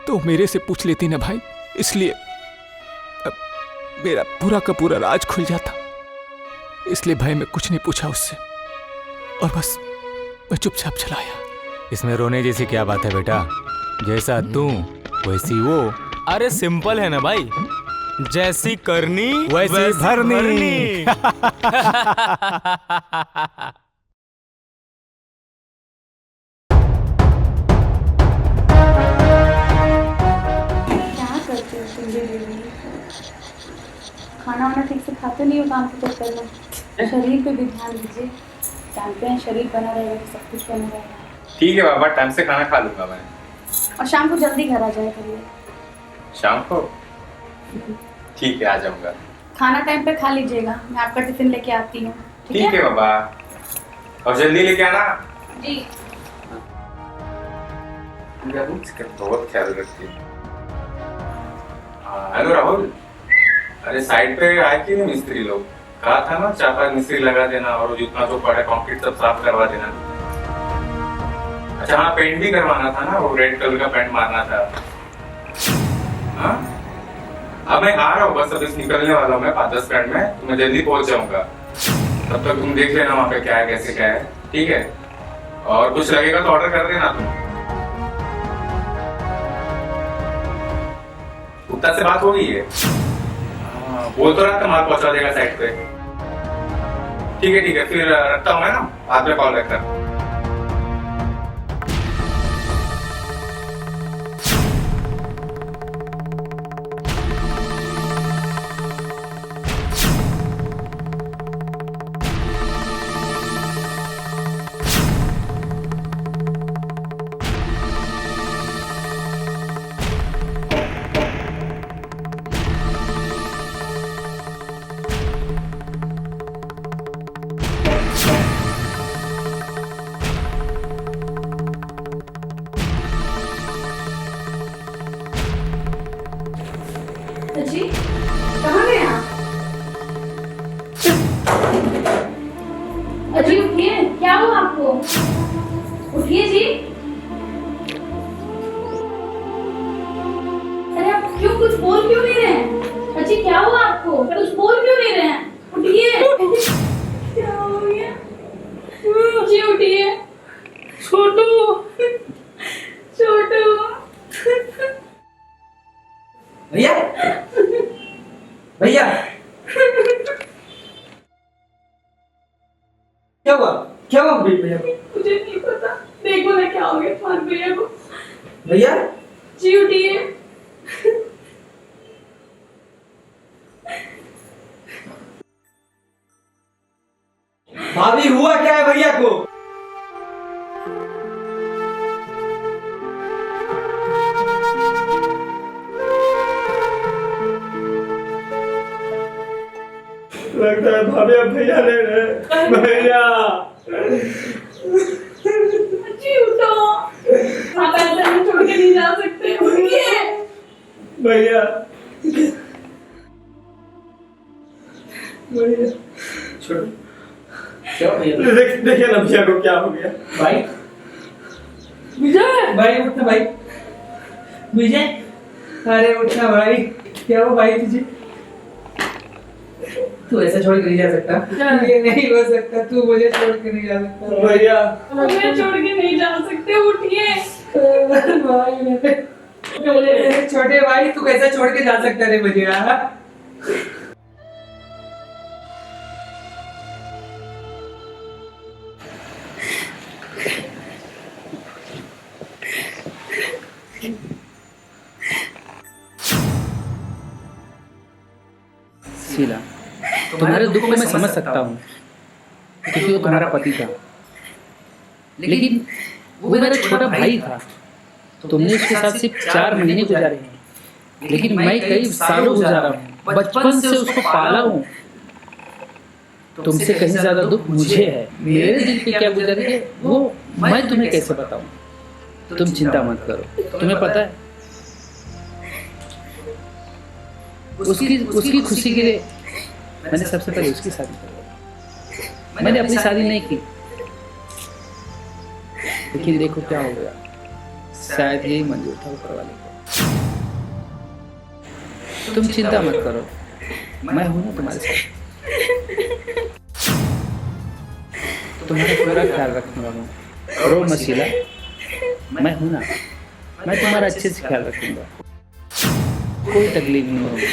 तो मेरे से पूछ लेती ना भाई, इसलिए अब मेरा पूरा का पूरा राज खुल जाता। इसलिए भाई मैं कुछ नहीं पूछा उससे, और बस मैं चुपचाप चलाया। इसमें रोने जैसी क्या बात है बेटा, जैसा तू वैसी वो। अरे सिंपल है ना भाई, जैसी करनी वैसी भरनी। क्या करते हो तुम भी? खाना वाना ठीक से खाते नहीं हो काम के चक्कर में। शरीर पे भी ध्यान दीजिए, जानते हैं शरीर बना रहेगा तो सब कुछ बना रहेगा। ठीक है बाबा, टाइम से खाना खा लूंगा मैं। और शाम को जल्दी घर आ जाया करिए। शाम को? ठीक है, आ जाऊंगा। खाना टाइम पे खा लीजिएगा, मैं आपका टिफिन लेके आती हूँ। ठीक है बाबा, और जल्दी लेके आना जी। इसका बहुत ख्याल रखती है। हेलो राहुल, अरे साइड पे आए कि नहीं मिस्त्री लोग? कहा था ना 4-5 मिस्त्री लगा देना और जितना जो पड़ा कंक्रीट सब साफ करवा देना। अच्छा हाँ, पेंट भी करवाना था ना, वो रेड कलर का पेंट मारना था। हाँ अब मैं आ रहा हूँ, बस अभी निकलने वाला हूँ मैं 5-10 मिनट में, तो मैं जल्दी पहुंच जाऊंगा। तब तक तुम देख लेना वहाँ पे क्या है कैसे क्या है, ठीक है? और कुछ लगेगा तो ऑर्डर कर देना तुम। गुप्ता से बात हो गई है? बोल तो रहा था माल पहुंचा देगा साइट पे। ठीक है, फिर रखता हूँ मैं ना, बाद में कॉल रखता हूँ। मुझे नहीं पता। देखो ना क्या हो गया तुम्हारे भैया को। भैया जी उठिए। भाभी हुआ क्या है भैया को? लगता है भाभी अब भैया ले रहे। भैया जी उठो। आप ऐसे हमें छोड़ के नहीं जा सकते। उठिए। भैया भैया छोड़ो। क्या भैया? देखिए ना भैया को क्या हो गया। भाई विजय, भाई उठना भाई। विजय, अरे उठना भाई। क्या हो भाई तुझे? तू ऐसा छोड़ के नहीं जा सकता। ये नहीं हो सकता, तू मुझे छोड़ के नहीं जा सकता। भैया हमें छोड़ के नहीं जा सकते। उठिए। भाई मेरे छोटे भाई, तू कैसे छोड़ के जा सकता रे मुझे? शीला, तुम्हारे दुख को मैं समझ सकता हूँ क्योंकि वो तुम्हारा पति था, लेकिन वो मेरा छोटा भाई था। तुमने उसके साथ सिर्फ 4 महीने गुजारे हैं, लेकिन मैं कई सालों गुजारा हूँ। बचपन से उसको पाला हूँ। तुमसे कहीं ज्यादा दुख मुझे है। मेरे दिल पे क्या गुजरी है वो मैं तुम्हें कैसे बताऊं? तुम चिंता मत करो। तुम्हें पता है उसकी खुशी के लिए मैंने सबसे पहले उसकी शादी करवाई। मैंने अपनी शादी नहीं की, लेकिन देखो क्या हो गया। शायद यही मंजूर था ऊपर वाले को। तुम चिंता मत करो, मैं हूं ना तुम्हारे साथ। तुम्हारा पूरा ख्याल रखूंगा मैं। रो मत शीला, मैं हूं ना। मैं तुम्हारा अच्छे से ख्याल रखूंगा, कोई तकलीफ नहीं होगी।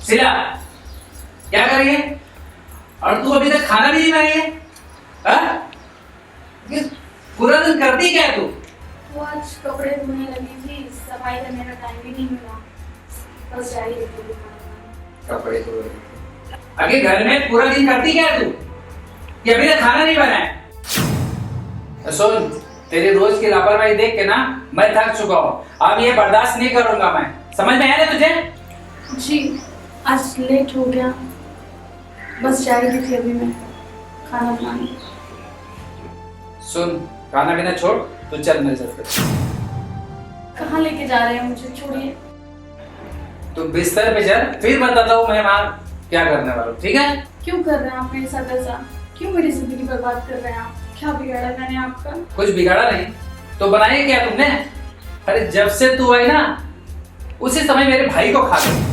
शीला, क्या कर रही है? और तू अभी तक खाना भी नहीं बनाई है? पूरा दिन करती क्या है तू? वो आज कपड़े धोने लगी थी, सफाई करने का टाइम भी नहीं मिला, बस जा ही रही थी। कपड़े धो रही। आगे घर में पूरा दिन करती क्या है तू? कि अभी तक खाना नहीं बनाया? सुन, तेरे रोज की लापरवाही देख के ना मैं थक चुका हूँ। अब ये बर्दाश्त नहीं करूंगा मैं। समझ में आया ना तुझे? जी, आज लेट हो गया, बस जा रही थी अभी मैं खाना बनाने। सुन, खाना पीना छोड़, तू चल मेरे साथ। कहाँ लेके जा रहे हैं मुझे? छोड़िए। तू बिस्तर पे चल, फिर बताता हूँ मैं वहाँ क्या करने वाला हूँ, ठीक है? क्यों कर रहे हैं आप मेरे साथ ऐसा? क्यों मेरी जिंदगी बर्बाद कर रहे हैं आप? क्या बिगाड़ा मैंने आपका? कुछ बिगाड़ा नहीं, तो बनाया क्या तुमने? अरे जब से तू आई ना, उसी समय मेरे भाई को खा गई।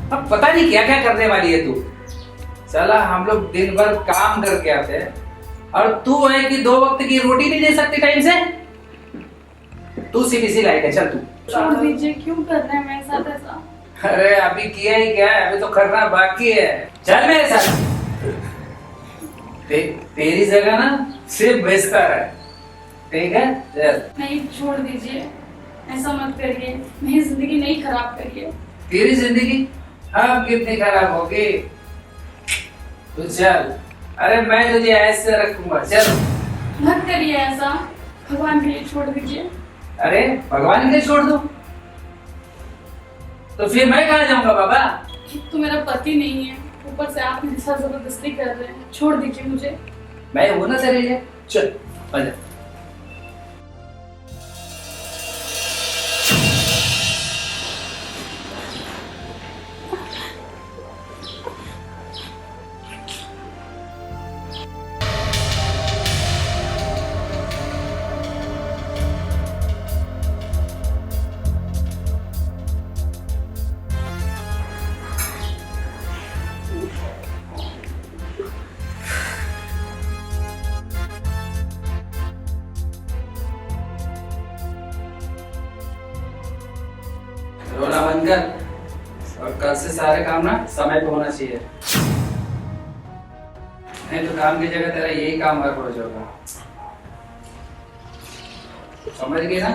अब पता नहीं क्या क्या करने वाली है तू। चला, हम लोग दिन भर काम करके आते हैं और तू है कि 2 वक्त की रोटी नहीं दे सकती टाइम से। तू सीधी लाइक है, चल तू। छोड़ दीजिए, क्यों कर रहे हैं मेरे साथ ऐसा? अरे अभी किया ही क्या है, अभी तो करना बाकी है। चल मेरे साथ। तेरी जगह ना सिर्फ बेचता है। ठीक है चल। नहीं छोड़ दीजिए, ऐसा मत करिए, मेरी जिंदगी नहीं खराब करिए। तेरी जिंदगी अब कितनी खराब होगी, तो चल। अरे मैं तुझे ऐसे रखूंगा, चल। मत करिए ऐसा, भगवान के लिए छोड़ दीजिए। अरे भगवान के लिए छोड़ दूं तो फिर मैं कहाँ जाऊंगा बाबा? एक तो मेरा पति नहीं है, ऊपर से आप मेरे साथ जबरदस्ती कर रहे हैं। छोड़ दीजिए मुझे। मैं हूं ना तेरे लिए, चल आजा। रोना बंद कर और कल से सारे काम ना समय पे होना चाहिए, नहीं तो काम की जगह तेरा यही काम हर रोज होगा। समझ गए ना?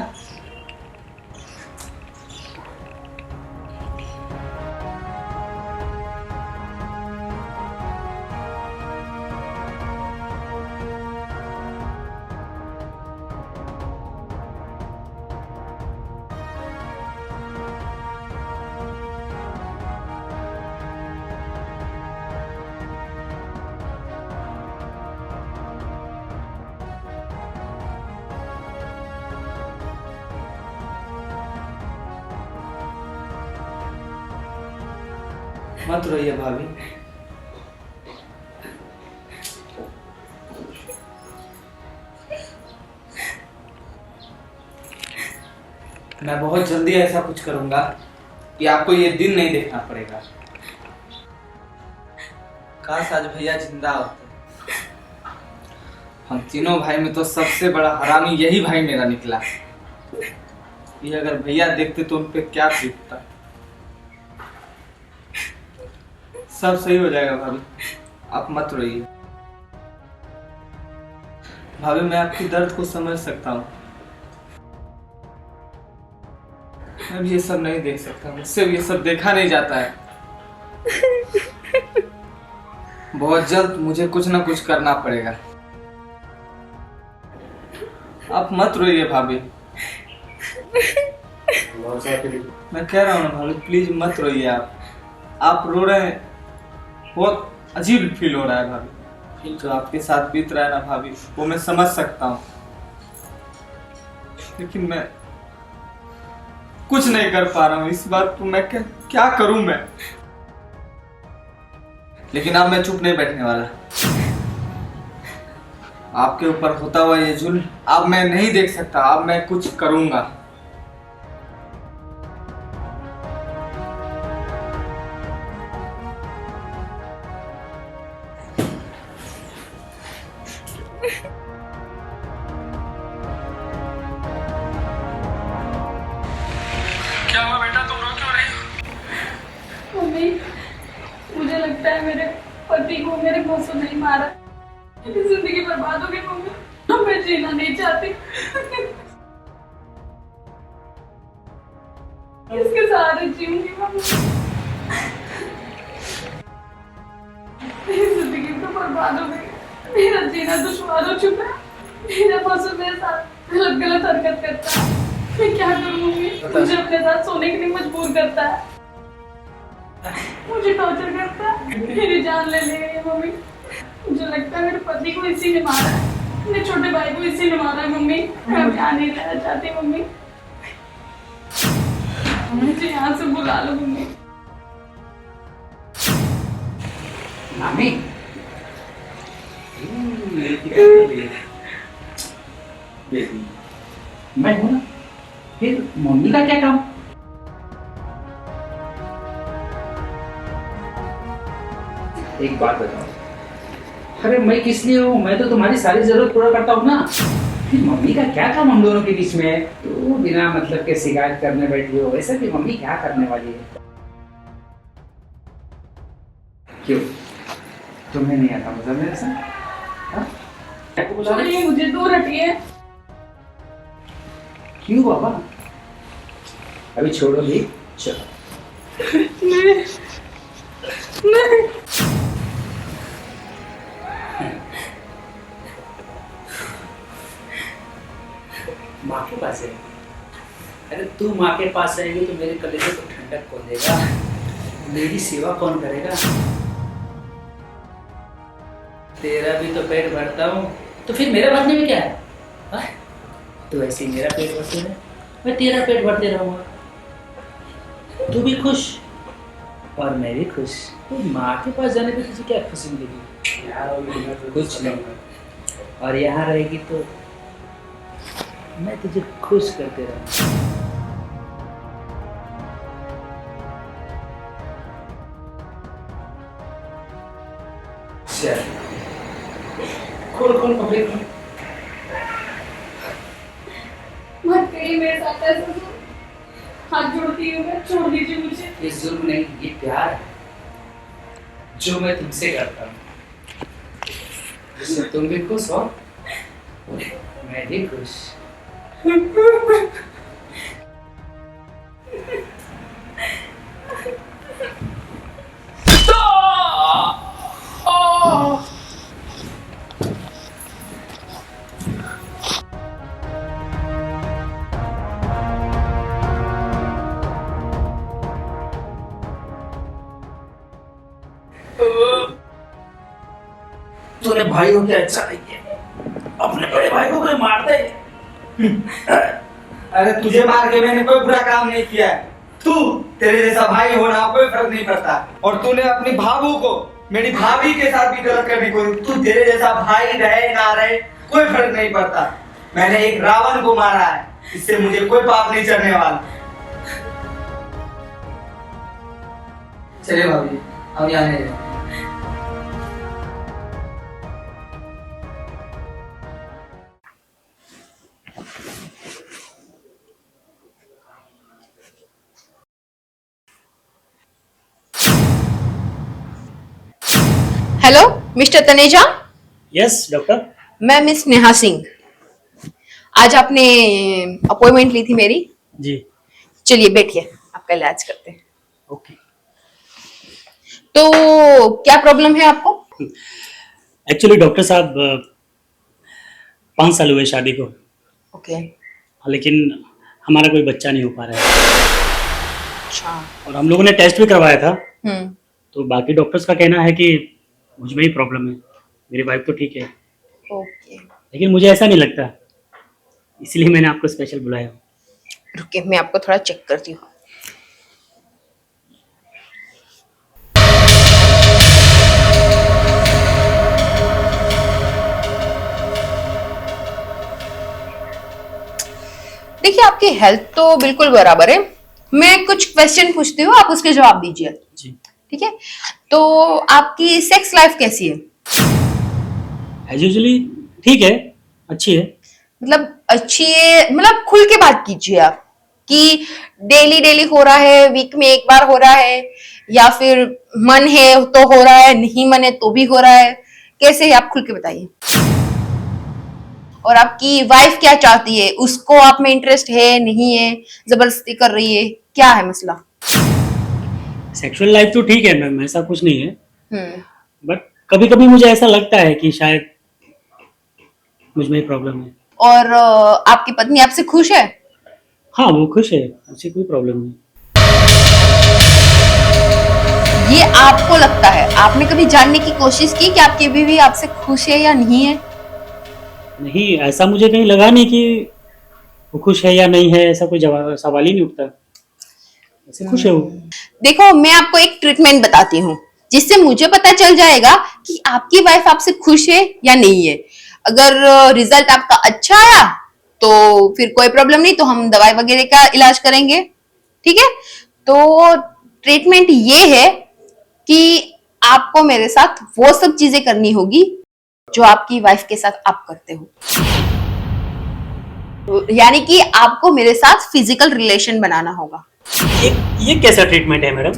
मत रोइए भाभी। मैं बहुत जल्दी ऐसा कुछ करूंगा कि आपको ये दिन नहीं देखना पड़ेगा। काश आज भैया जिंदा होते। हम तीनों भाई में तो सबसे बड़ा हरामी यही भाई मेरा निकला। ये अगर भैया देखते तो उन पे क्या बीतता। सब सही हो जाएगा भाभी, आप मत रोइए। भाभी मैं आपकी दर्द को समझ सकता हूँ, मैं भी ये सब नहीं देख सकता, मुझसे भी ये सब देखा नहीं जाता है। बहुत जल्द मुझे कुछ ना कुछ करना पड़ेगा। आप मत रोइए भाभी। मैं कह रहा हूँ ना भाभी, प्लीज मत रोइए। आप रो रहे हैं, बहुत अजीब फील हो रहा है भाभी। जो आपके साथ बीत रहा है ना भाभी, वो मैं समझ सकता हूँ, लेकिन मैं कुछ नहीं कर पा रहा हूँ इस बात को। मैं क्या करूं मैं? लेकिन अब मैं चुप नहीं बैठने वाला। आपके ऊपर होता हुआ ये जुल्म अब मैं नहीं देख सकता, अब मैं कुछ करूंगा। क्या हुआ बेटा, तुम रो क्यों रही हो? मम्मी, मुझे लगता है मेरे पति को मेरे मुंह नहीं मारा, मेरी जिंदगी बर्बाद हो गई मम्मी। अब मैं जीना नहीं चाहती। किसके सहारे जीऊंगी मम्मी? मेरी जिंदगी तो बर्बाद हो गई, मेरा जीना दुश्वार हो चुका है। मेरा पशु मेरे साथ गलत गलत हरकत करता है, मैं क्या करूं मम्मी? मुझे अपने साथ सोने के लिए मजबूर करता है, मुझे टॉर्चर करता है, मेरी जान ले लेगा मम्मी। मुझे लगता है मेरे पति को इसी ने मारा है, मेरे छोटे भाई को इसी ने मारा है मम्मी। मैं अब जान नहीं रहना चाहती मम्मी, मुझे यहाँ से बुला लो मम्मी। मामी, मैं हूं ना, फिर मम्मी का क्या काम? एक बात बताओ, अरे मैं किस लिए हूँ? मैं तो तुम्हारी सारी जरूरत पूरा करता हूँ ना, फिर मम्मी का क्या काम हम दोनों के बीच में है? तो बिना मतलब के शिकायत करने बैठी हो, वैसे भी मम्मी क्या करने वाली है? क्यों, तुम्हें नहीं आता मजा मेरे साथ? छोड़िए मुझे, दूर हटिए। क्यों बाबा? अभी छोड़ो भी, चलो। नहीं। माँ के पास है। अरे तू माँ के पास रहेगी तो मेरे कलेजे को ठंडक कौन देगा? मेरी सेवा कौन करेगा? तेरा भी तो पेट भरता हूँ, तो फिर मेरे भरने में क्या है? हाँ? तो ऐसे ही मेरा पेट भरते रहे, मैं तेरा पेट भरते रहूँगा। तू भी खुश और मैं भी खुश। तो माँ के पास जाने पे तुझे क्या खुशी मिलेगी? कुछ नहीं। और यहाँ रहेगी तो मैं तुझे खुश करते रहूँगा। चल, खोल खोल कपड़े खोल। मत करिए मेरे साथ ऐसा जुल्म। हाथ जोड़ती हूँ मैं, छोड़ दीजिए मुझे। ये जुल्म नहीं, ये प्यार है जो मैं तुमसे करता हूँ। जिससे तुम भी खुश हो, मैं भी खुश। तूने भाई को क्या अच्छा नहीं किया? अपने बड़े भाई को कोई मारता है? अरे तुझे मार के मैंने कोई बुरा काम नहीं किया है। तू तेरे जैसा भाई होना कोई फर्क नहीं पड़ता। और तूने अपनी भाभू को मेरी भाभी के साथ भी गलत करने को, तू तेरे जैसा भाई रहे ना रहे कोई फर्क नहीं पड़ता। मैंने एक रावण को मारा है, इससे मुझे कोई पाप नहीं चढ़ने वाला। चलिए भाभी, हम यहाँ नहीं रहेंगे। Hello mister Taneja. Yes doctor. मैं मिस नेहा सिंह। आज आपने अपॉइंटमेंट ली थी मेरी। जी। चलिए बैठिए, आपका इलाज करते हैं। ओके। तो क्या प्रॉब्लम है आपको? एक्चुअली डॉक्टर साहब 5 साल हुए शादी को। ओके। लेकिन हमारा कोई बच्चा नहीं हो पा रहा है। अच्छा। और हम लोगों ने टेस्ट भी करवाया था, हम्म। तो बाकी डॉक्टर्स का कहना है कि मुझ में ही प्रॉब्लम है। मेरी वाइफ तो ठीक है, ओके। लेकिन मुझे ऐसा नहीं लगता, इसलिए मैंने आपको स्पेशल बुलाया। रुकिए, मैं आपको थोड़ा चेक करती हूँ। देखिए, आपकी हेल्थ तो बिल्कुल बराबर है। मैं कुछ क्वेश्चन पूछती हूँ, आप उसके जवाब दीजिए। जी। ठीक है। तो आपकी सेक्स लाइफ कैसी है? एज यूजुअली ठीक है, अच्छी है। मतलब अच्छी है, मतलब खुल के बात कीजिए आप कि डेली डेली हो रहा है, वीक में एक बार हो रहा है, या फिर मन है तो हो रहा है, नहीं मन है तो भी हो रहा है। कैसे है, आप खुल के बताइए। और आपकी वाइफ क्या चाहती है? उसको आप में इंटरेस्ट है, नहीं है, जबरदस्ती कर रही है, क्या है मसला? सेक्सुअल लाइफ तो ठीक है मैम, ऐसा कुछ नहीं है, हम्म। बट कभी कभी मुझे ऐसा लगता है कि शायद मुझ में ही प्रॉब्लम है। और आपकी पत्नी आपसे खुश है? हाँ, वो खुश है, उससे कोई प्रॉब्लम नहीं। ये आपको लगता है? आपने कभी जानने की कोशिश की कि आपकी बीवी आपसे खुश है या नहीं है? नहीं, ऐसा मुझे कहीं लगा नहीं कि वो खुश है या नहीं है, ऐसा कोई जवाब सवाल ही नहीं उठता। ऐसे खुश है वो। देखो, मैं आपको एक ट्रीटमेंट बताती हूँ जिससे मुझे पता चल जाएगा कि आपकी वाइफ आपसे खुश है या नहीं है। अगर रिजल्ट आपका अच्छा आया तो फिर कोई प्रॉब्लम नहीं, तो हम दवाई वगैरह का इलाज करेंगे। ठीक है। तो ट्रीटमेंट ये है कि आपको मेरे साथ वो सब चीजें करनी होगी जो आपकी वाइफ के साथ आप करते हो। यानी कि आपको मेरे साथ फिजिकल रिलेशन बनाना होगा। ये कैसा ट्रीटमेंट है मैडम?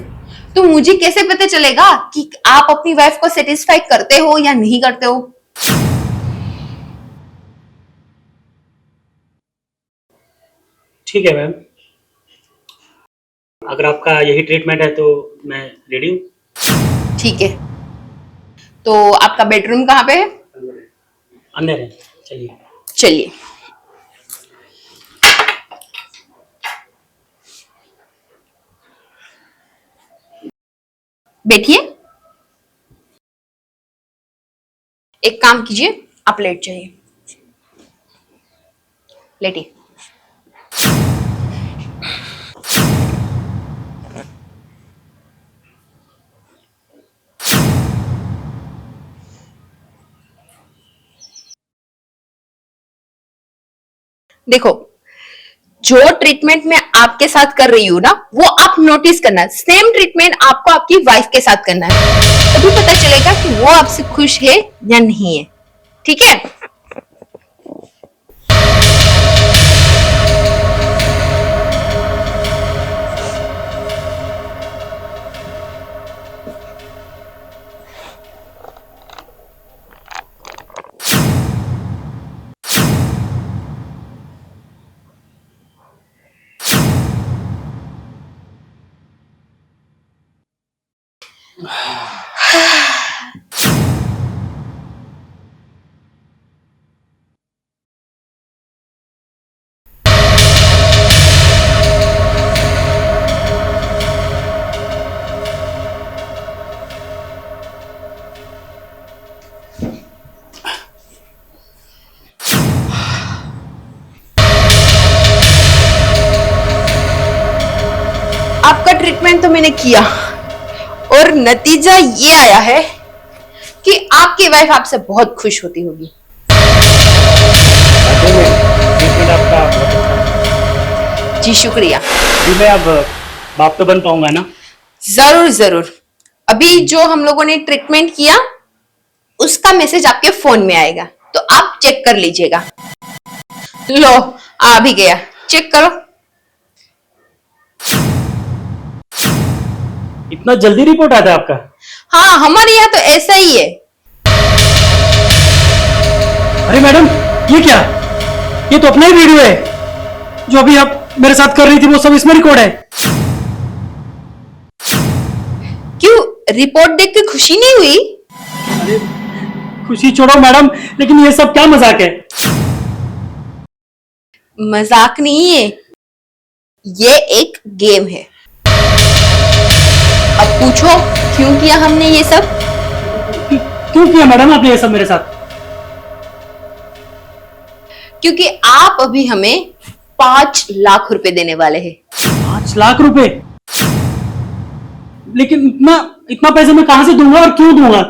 तो मुझे कैसे पता चलेगा कि आप अपनी वाइफ को सेटिस्फाई करते हो या नहीं करते हो? ठीक है मैम, अगर आपका यही ट्रीटमेंट है तो मैं रेडी हूँ। ठीक है, तो आपका बेडरूम कहाँ पे है? अंदर है, चलिए। चलिए। बैठिए। एक काम कीजिए, आप लेट जाइए। लेटिए। देखो, जो ट्रीटमेंट मैं आपके साथ कर रही हूँ ना, वो आप नोटिस करना। सेम ट्रीटमेंट आपको आपकी वाइफ के साथ करना है, तभी पता चलेगा कि वो आपसे खुश है या नहीं है। ठीक है? आपका ट्रीटमेंट तो मैंने किया और नतीजा ये आया है कि आपकी वाइफ आपसे बहुत खुश होती होगी। ट्रीटमेंट आपका बहुत अच्छा है। जी शुक्रिया। जी मैं अब बाप तो बन पाऊंगा ना? जरूर जरूर। अभी जो हम लोगों ने ट्रीटमेंट किया उसका मैसेज आपके फोन में आएगा, तो आप चेक कर लीजिएगा। लो, आ भी गया, चेक करो। इतना जल्दी रिपोर्ट आता है आपका? हाँ, हमारे यहाँ तो ऐसा ही है। अरे मैडम, ये क्या? ये तो अपना ही वीडियो है। जो अभी आप मेरे साथ कर रही थी वो सब इसमें रिकॉर्ड है। क्यों, रिपोर्ट देख के खुशी नहीं हुई? अरे खुशी छोड़ो मैडम, लेकिन ये सब क्या मजाक है? मजाक नहीं है, ये एक गेम है। अब पूछो क्यों किया हमने ये सब? क्यों किया मैडम आपने ये सब मेरे साथ? क्योंकि आप अभी हमें 5 लाख रुपए देने वाले हैं। 5 लाख रुपए? लेकिन इतना इतना पैसे मैं कहां से दूंगा और क्यों दूंगा?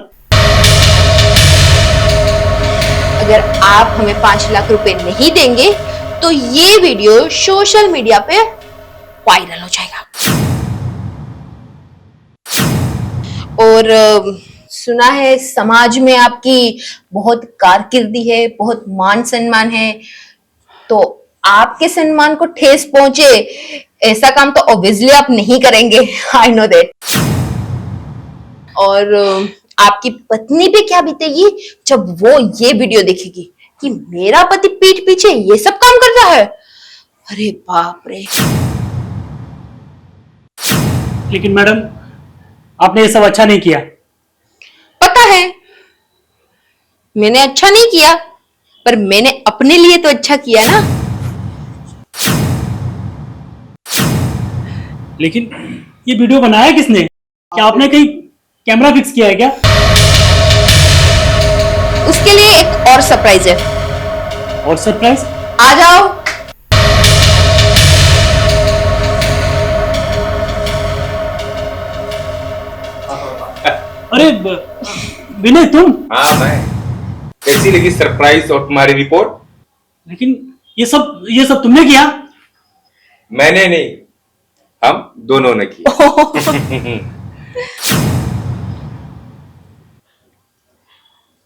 अगर आप हमें 5 लाख रुपए नहीं देंगे तो ये वीडियो सोशल मीडिया पे वायरल हो जाएगा। और सुना है समाज में आपकी बहुत कारकिर्दी है, बहुत मान सम्मान है, तो आपके सम्मान को ठेस पहुंचे ऐसा काम तो ऑब्वियसली आप नहीं करेंगे। I know that. और आपकी पत्नी पे क्या बीतेगी जब वो ये वीडियो देखेगी कि मेरा पति पीठ पीछे ये सब काम कर रहा है। अरे बाप रे। लेकिन मैडम आपने ये सब अच्छा नहीं किया। पता है, मैंने अच्छा नहीं किया, पर मैंने अपने लिए तो अच्छा किया ना। लेकिन ये वीडियो बनाया किसने? क्या आपने कहीं कैमरा फिक्स किया है क्या? उसके लिए एक और सरप्राइज है। और सरप्राइज? आ जाओ। अरे विनय, तुम? हाँ मैं। कैसी लगी सरप्राइज और तुम्हारी रिपोर्ट? लेकिन ये सब तुमने किया? मैंने नहीं, हम दोनों ने किया।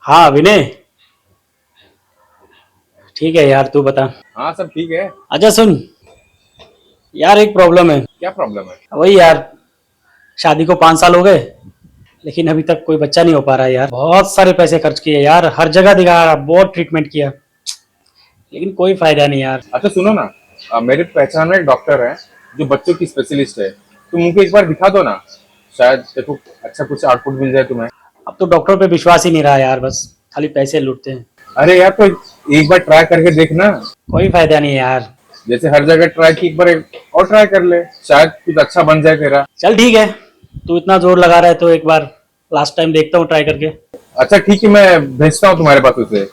हाँ विनय, ठीक है यार, तू बता। हाँ सब ठीक है। अच्छा सुन यार, एक प्रॉब्लम है। क्या प्रॉब्लम है? वही यार, शादी को 5 साल हो गए लेकिन अभी तक कोई बच्चा नहीं हो पा रहा है यार। बहुत सारे पैसे खर्च किए यार, हर जगह दिखा, बहुत ट्रीटमेंट किया, लेकिन कोई फायदा नहीं यार। अच्छा सुनो ना, मेरे पहचान में एक डॉक्टर है जो बच्चों की स्पेशलिस्ट है, तुम उनको एक बार दिखा दो ना, शायद देखो अच्छा कुछ आउटपुट मिल जाए तुम्हें। अब तो डॉक्टर पे विश्वास ही नहीं रहा यार, बस खाली पैसे लूटते हैं। अरे यार तो एक बार ट्राई करके देखना। कोई फायदा नहीं है यार। जैसे हर जगह ट्राई की, एक बार और ट्राई कर ले, शायद कुछ अच्छा बन जाए तेरा। चल ठीक है, तू इतना जोर लगा रहा है तो एक बार लास्ट टाइम देखता हूँ ट्राई करके। अच्छा ठीक है, मैं भेजता हूँ तुम्हारे पास उसे।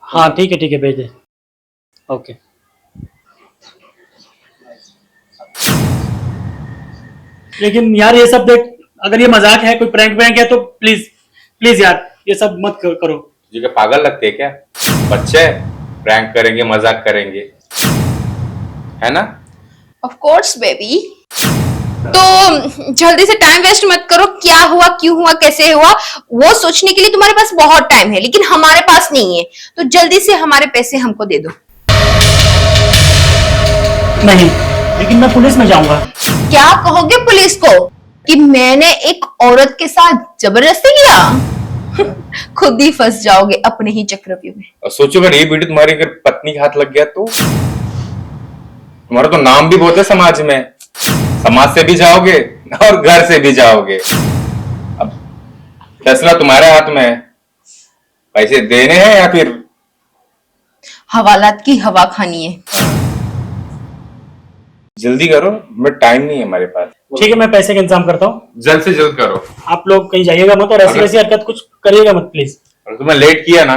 हाँ ठीक है भेज दे। ओके। लेकिन यार ये सब देख, अगर ये मजाक है, कोई प्रैंक वैंक है तो प्लीज प्लीज यार ये सब मत करो। तुझे क्या पागल लगते है क्या? बच्चे प्रैंक करेंगे, मजाक करेंगे, है ना? Of course baby. तो जल्दी से टाइम वेस्ट मत करो, क्या हुआ, क्यों हुआ, कैसे हुआ, वो सोचने के लिए तुम्हारे पास बहुत टाइम है, लेकिन हमारे पास नहीं है। तो जल्दी से हमारे पैसे हमको दे दो। नहीं, लेकिन मैं पुलिस में जाऊंगा। क्या कहोगे पुलिस को कि मैंने एक औरत के साथ जबरदस्ती किया? खुद ही फंस जाओगे अपने ही चक्रव्यूह में। और सोचो अगर ये वीडियो तुम्हारी अगर पत्नी के हाथ लग गया तो तुम्हारा तो नाम भी बहुत है समाज में, समाज से भी जाओगे और घर से भी जाओगे। अब फैसला तुम्हारे हाथ में है, पैसे देने हैं या फिर हवालात की हवा खानी है। जल्दी करो, मैं टाइम नहीं है हमारे पास। ठीक है, मैं पैसे का इंतजाम करता हूँ। जल्द से जल्द करो। आप लोग कहीं जाइएगा मत और ऐसी वैसी हरकत कुछ करिएगा मत प्लीज। और तुम्हें लेट किया ना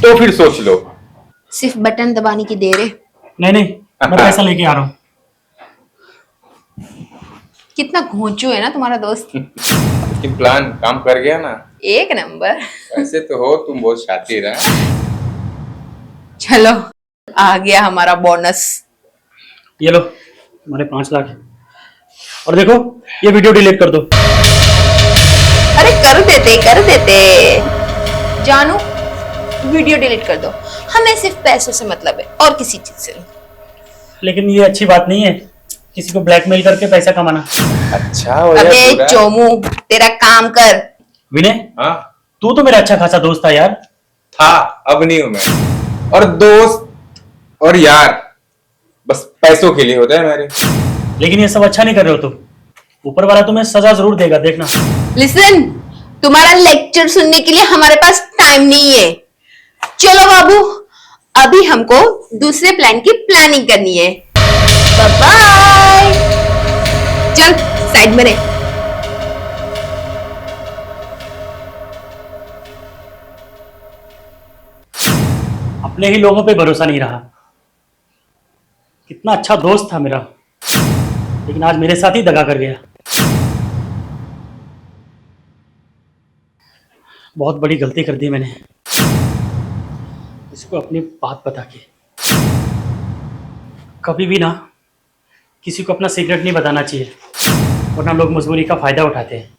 तो फिर सोच लो। सिर्फ बटन दबाने की देर है। नहीं, मैं पैसा लेके आ रहा हूँ। कितना घोंचू है ना तुम्हारा दोस्त। लेकिन प्लान काम कर गया ना? एक नंबर। ऐसे तो हो तुम बहुत शातिर है। चलो आ गया हमारा बोनस। ये लो हमारे 5 लाख। और देखो ये वीडियो डिलीट कर दो। अरे कर देते जानू, वीडियो डिलीट कर दो। हमें सिर्फ पैसों से मतलब है और किसी चीज से नहीं। लेकिन ये अच्छी बात नहीं है किसी को ब्लैकमेल करके पैसा कमाना। अच्छा अबे चोमू, तेरा काम कर। विनय, हाँ तू तो मेरा अच्छा खासा दोस्त था यार। था, अब नहीं हूं मैं। और दोस्त और यार बस पैसों के लिए होता है मेरे। लेकिन ये सब अच्छा नहीं कर रहे हो तुम। ऊपर वाला तुम्हें सजा जरूर देगा, देखना। लिसन, तुम्हारा लेक्चर सुनने के लिए हमारे पास टाइम नहीं है। चलो बाबू, अभी हमको दूसरे प्लान की प्लानिंग करनी है। बाय। चल साइड में रह। अपने ही लोगों पे भरोसा नहीं रहा। कितना अच्छा दोस्त था मेरा, लेकिन आज मेरे साथ ही दगा कर गया। बहुत बड़ी गलती कर दी मैंने, इसको अपनी बात बता के। कभी भी ना किसी को अपना सीक्रेट नहीं बताना चाहिए, वरना लोग मजबूरी का फायदा उठाते हैं।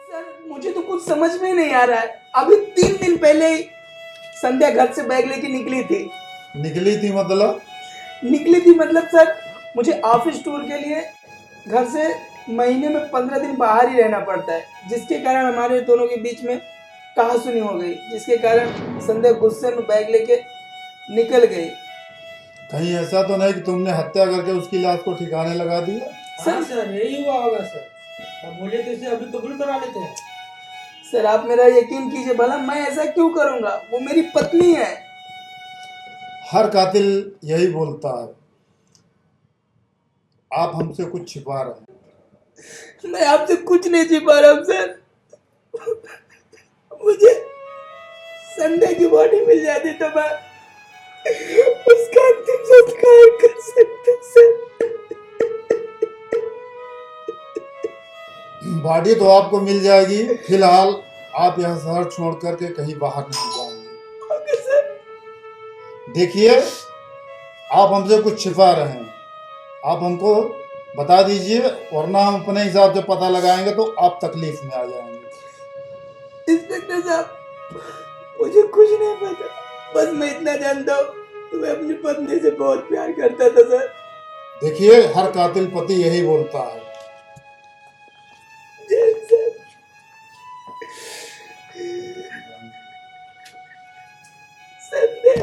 सर मुझे तो कुछ समझ में नहीं आ रहा है। अभी 3 दिन पहले ही संध्या घर से बैग लेके निकली थी। निकली थी मतलब? निकली थी मतलब सर, मुझे ऑफिस टूर के लिए घर से महीने में 15 दिन बाहर ही रहना पड़ता है, जिसके कारण हमारे दोनों के बीच में कहासुनी हो गई, जिसके कारण संध्या गुस्से में बैग लेके निकल गई। कहीं ऐसा तो नहीं कि तुमने हत्या करके उसकी लाश को ठिकाने लगा दिया? सर यही हुआ होगा सर। बोले तो इसे अभी कबूल करा लेते हैं। सर आप मेरा यकीन कीजिए, भला मैं ऐसा क्यों करूंगा, वो मेरी पत्नी है। हर कातिल यही बोलता है। आप हमसे कुछ छिपा रहे हैं। मैं आपसे कुछ नहीं छिपा रहा हूं सर। मुझे संडे की बॉडी मिल जाती तो मैं उसका अंतिम संस्कार कर सकता सर। बॉडी तो आपको मिल जाएगी, फिलहाल आप यह शहर छोड़ करके कहीं बाहर नहीं जाएंगे। Okay sir. देखिए आप हमसे कुछ छिपा रहे हैं, आप हमको बता दीजिए, वरना हम अपने हिसाब से पता लगाएंगे तो आप तकलीफ में आ जाएंगे। इंस्पेक्टर साहब मुझे कुछ नहीं पता, बस मैं इतना जानता हूँ तो मैं अपनी पत्नी से बहुत प्यार करता था सर। देखिए हर कातिल पति यही बोलता है। संध्या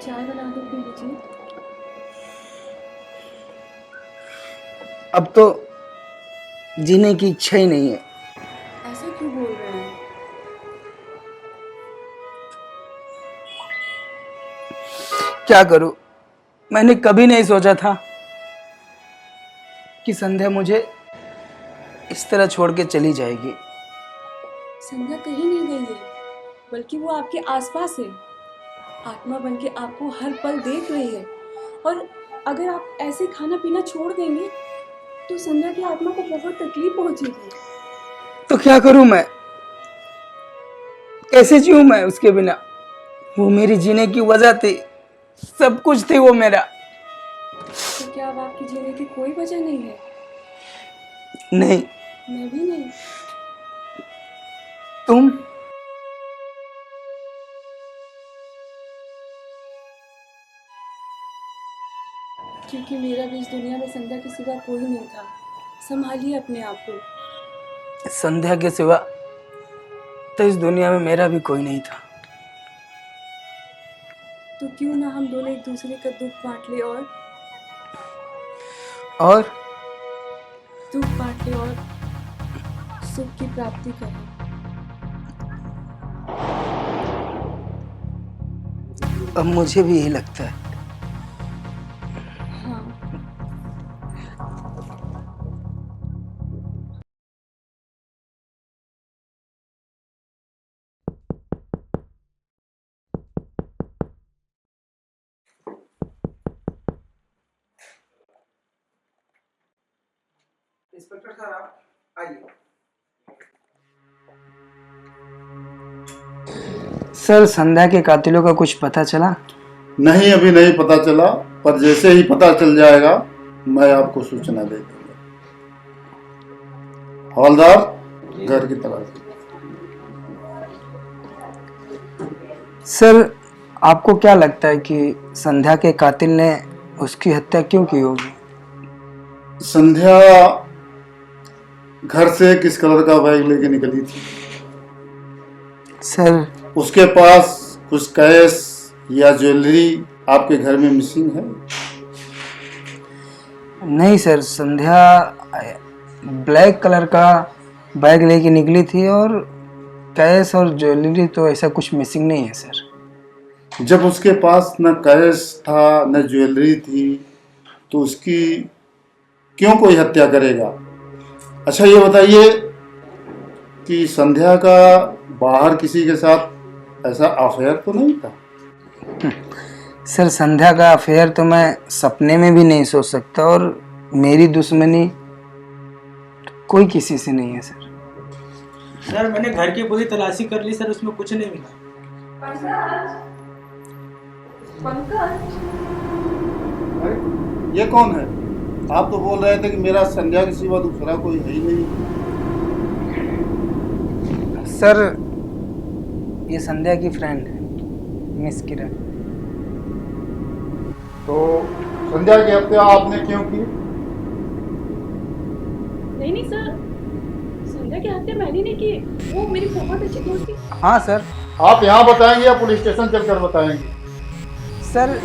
चाय बना कर पी लीजिए। अब तो जीने की इच्छा ही नहीं है। ऐसा क्यों बोल रहे हैं? क्या करूं, मैंने कभी नहीं सोचा था कि संध्या मुझे इस तरह छोड़ के चली जाएगी। संध्या कहीं नहीं गई है, बल्कि वो आपके आसपास है। आत्मा बन के आपको हर पल देख रही है। और अगर आप ऐसे खाना पीना छोड़ देंगे तो संध्या की आत्मा को बहुत तकलीफ पहुंचेगी। तो क्या करूं मैं, कैसे जीऊं मैं उसके बिना? वो मेरी जीने की वजह थी, सब कुछ थी वो मेरा। तो क्या अब आपकी जीने की कोई वजह नहीं है? नहीं। मैं भी नहीं। तुम? क्योंकि मेरा भी इस दुनिया में संध्या के सिवा कोई नहीं था। संभालिए अपने आप को। संध्या के सिवा तो इस दुनिया में मेरा भी कोई नहीं था। तो क्यों ना हम दोनों एक दूसरे का दुख बांट ले और दुख बांट ले और सुख की प्राप्ति करें। अब मुझे भी यही लगता है। हाँ। इंस्पेक्टर साहब आप आइए। सर, संध्या के कातिलों का कुछ पता चला? नहीं, अभी नहीं पता चला, पर जैसे ही पता चल जाएगा मैं आपको सूचना दे दूंगा। हवलदार, घर की तलाशी। सर, आपको क्या लगता है कि संध्या के कातिल ने उसकी हत्या क्यों की होगी? संध्या घर से किस कलर का बैग लेके निकली थी? सर, उसके पास कुछ कैश या ज्वेलरी आपके घर में मिसिंग है? नहीं सर, संध्या ब्लैक कलर का बैग लेके निकली थी और कैश और ज्वेलरी तो ऐसा कुछ मिसिंग नहीं है सर। जब उसके पास न कैश था न ज्वेलरी थी तो उसकी क्यों कोई हत्या करेगा? अच्छा ये बताइए कि संध्या का बाहर किसी के साथ ऐसा अफेयर तो नहीं था? सर, संध्या का अफेयर तो मैं सपने में भी नहीं सोच सकता और मेरी दुश्मनी कोई किसी से नहीं है सर। सर, मैंने घर की पूरी तलाशी कर ली सर, उसमें कुछ नहीं मिला। ये कौन है? आप तो बोल रहे थे कि मेरा संध्या के सिवा दूसरा कोई है ही नहीं। सर, ये संध्या की फ्रेंड है, मिस किरण। तो संध्या की हत्या आपने क्यों की? नहीं सर, संध्या की हत्या मैंने नहीं की। वो मेरी बहुत अच्छी दोस्त थी। हाँ सर। आप यहाँ बताएंगे या पुलिस स्टेशन चलकर बताएंगे? सर,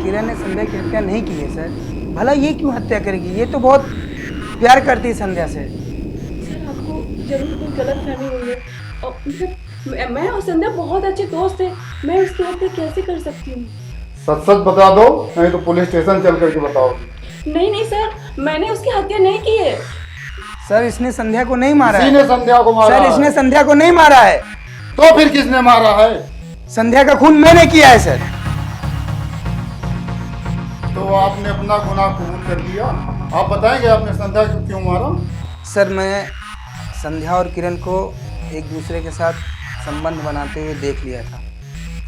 किरण ने संध्या की हत्या नहीं की है सर। भला ये क्यों हत्या करेगी? ये तो बहुत प्यार करती है संध्या से। सर, आपको जरूर कोई गलत फहमी हुई है। और मैं और संध्या बहुत अच्छे दोस्त हैं। मैं उसकी हत्या कैसे कर सकती हूँ? सच सच बता दो, नहीं तो पुलिस स्टेशन चल करके बताओगे। नहीं सर, मैंने उसकी हत्या नहीं की है। सर, इसने संध्या को नहीं मारा है। किसी ने संध्या को मारा सर, है। इसने संध्या को नहीं मारा है। तो फिर किसने मारा है? संध्या का खून मैंने किया है सर। तो आपने अपना गुनाह कबूल कर लिया। आप बताएंगे आपने संध्या को क्यों मारा? सर, मैं संध्या और किरण को एक दूसरे के साथ संबंध बनाते हुए देख लिया था,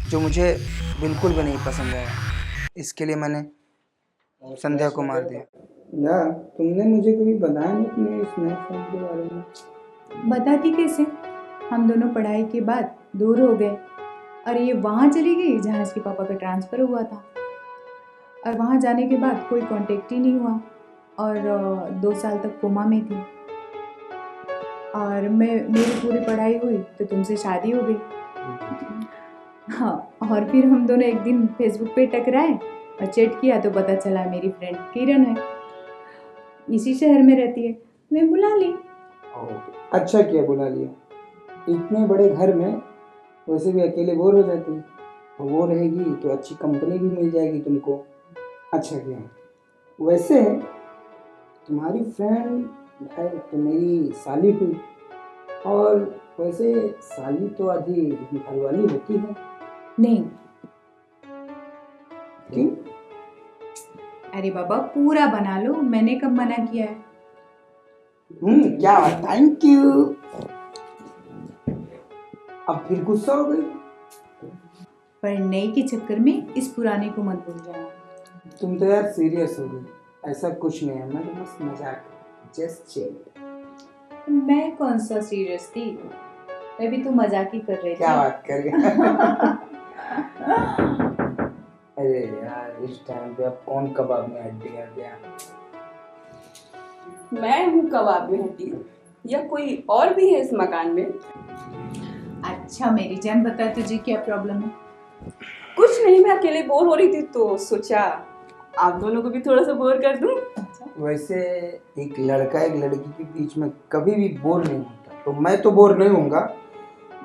जो मुझे बिल्कुल भी नहीं पसंद आया। इसके लिए मैंने संध्या को मार दिया। यार, तुमने मुझे कभी बताया नहीं अपने इस नए फ्रेंड के बारे में। बताती कैसे? हम दोनों पढ़ाई के बाद दूर हो गए और ये वहाँ चली गई जहाँ इसके पापा का ट्रांसफ़र हुआ था। और वहाँ जाने के बाद कोई कांटेक्ट ही नहीं हुआ और 2 साल तक कोमा में थी। और मेरी पूरी पढ़ाई हुई तो तुमसे शादी हो गई। हाँ, और फिर हम दोनों एक दिन फेसबुक पे टकराए और चैट किया तो पता चला मेरी फ्रेंड किरण है, इसी शहर में रहती है। मैं बुला ली। अच्छा किया बुला लिया, इतने बड़े घर में वैसे भी अकेले बोर हो जाती है, और वो रहेगी तो अच्छी कंपनी भी मिल जाएगी तुमको। अच्छा किया। वैसे तुम्हारी फ्रेंड है तो मेरी साली हुई, और वैसे साली तो आधी घर वाली होती है। नहीं। क्यों? अरे बाबा पूरा बना लो, मैंने कब मना किया है। क्या थैंक यू। अब फिर गुस्सा हो गई? पर नई के चक्कर में इस पुराने को मत भूल जाना। तुम तो यार सीरियस हो गई। ऐसा कुछ नहीं है, मैं तो बस मजाक, जस्ट चिल। मैं कौन सा सीरियस थी, मैं भी तो मजाक ही कर रही थी। क्या बात कर रही? अरे यार इस टाइम पे अब कौन कबाब में हड्डी आ गया? मैं हूँ कबाब में हड्डी, या कोई और भी है इस मकान में? अच्छा मेरी जान बता तुझे क्या प्रॉब्लम है? कुछ नहीं, मैं अकेले बोर हो रही थी तो सोचा आप दोनों को भी थोड़ा सा बोर कर दूं। वैसे एक लड़का एक लड़की के बीच में कभी भी बोर नहीं होता, तो मैं तो बोर नहीं होऊंगा,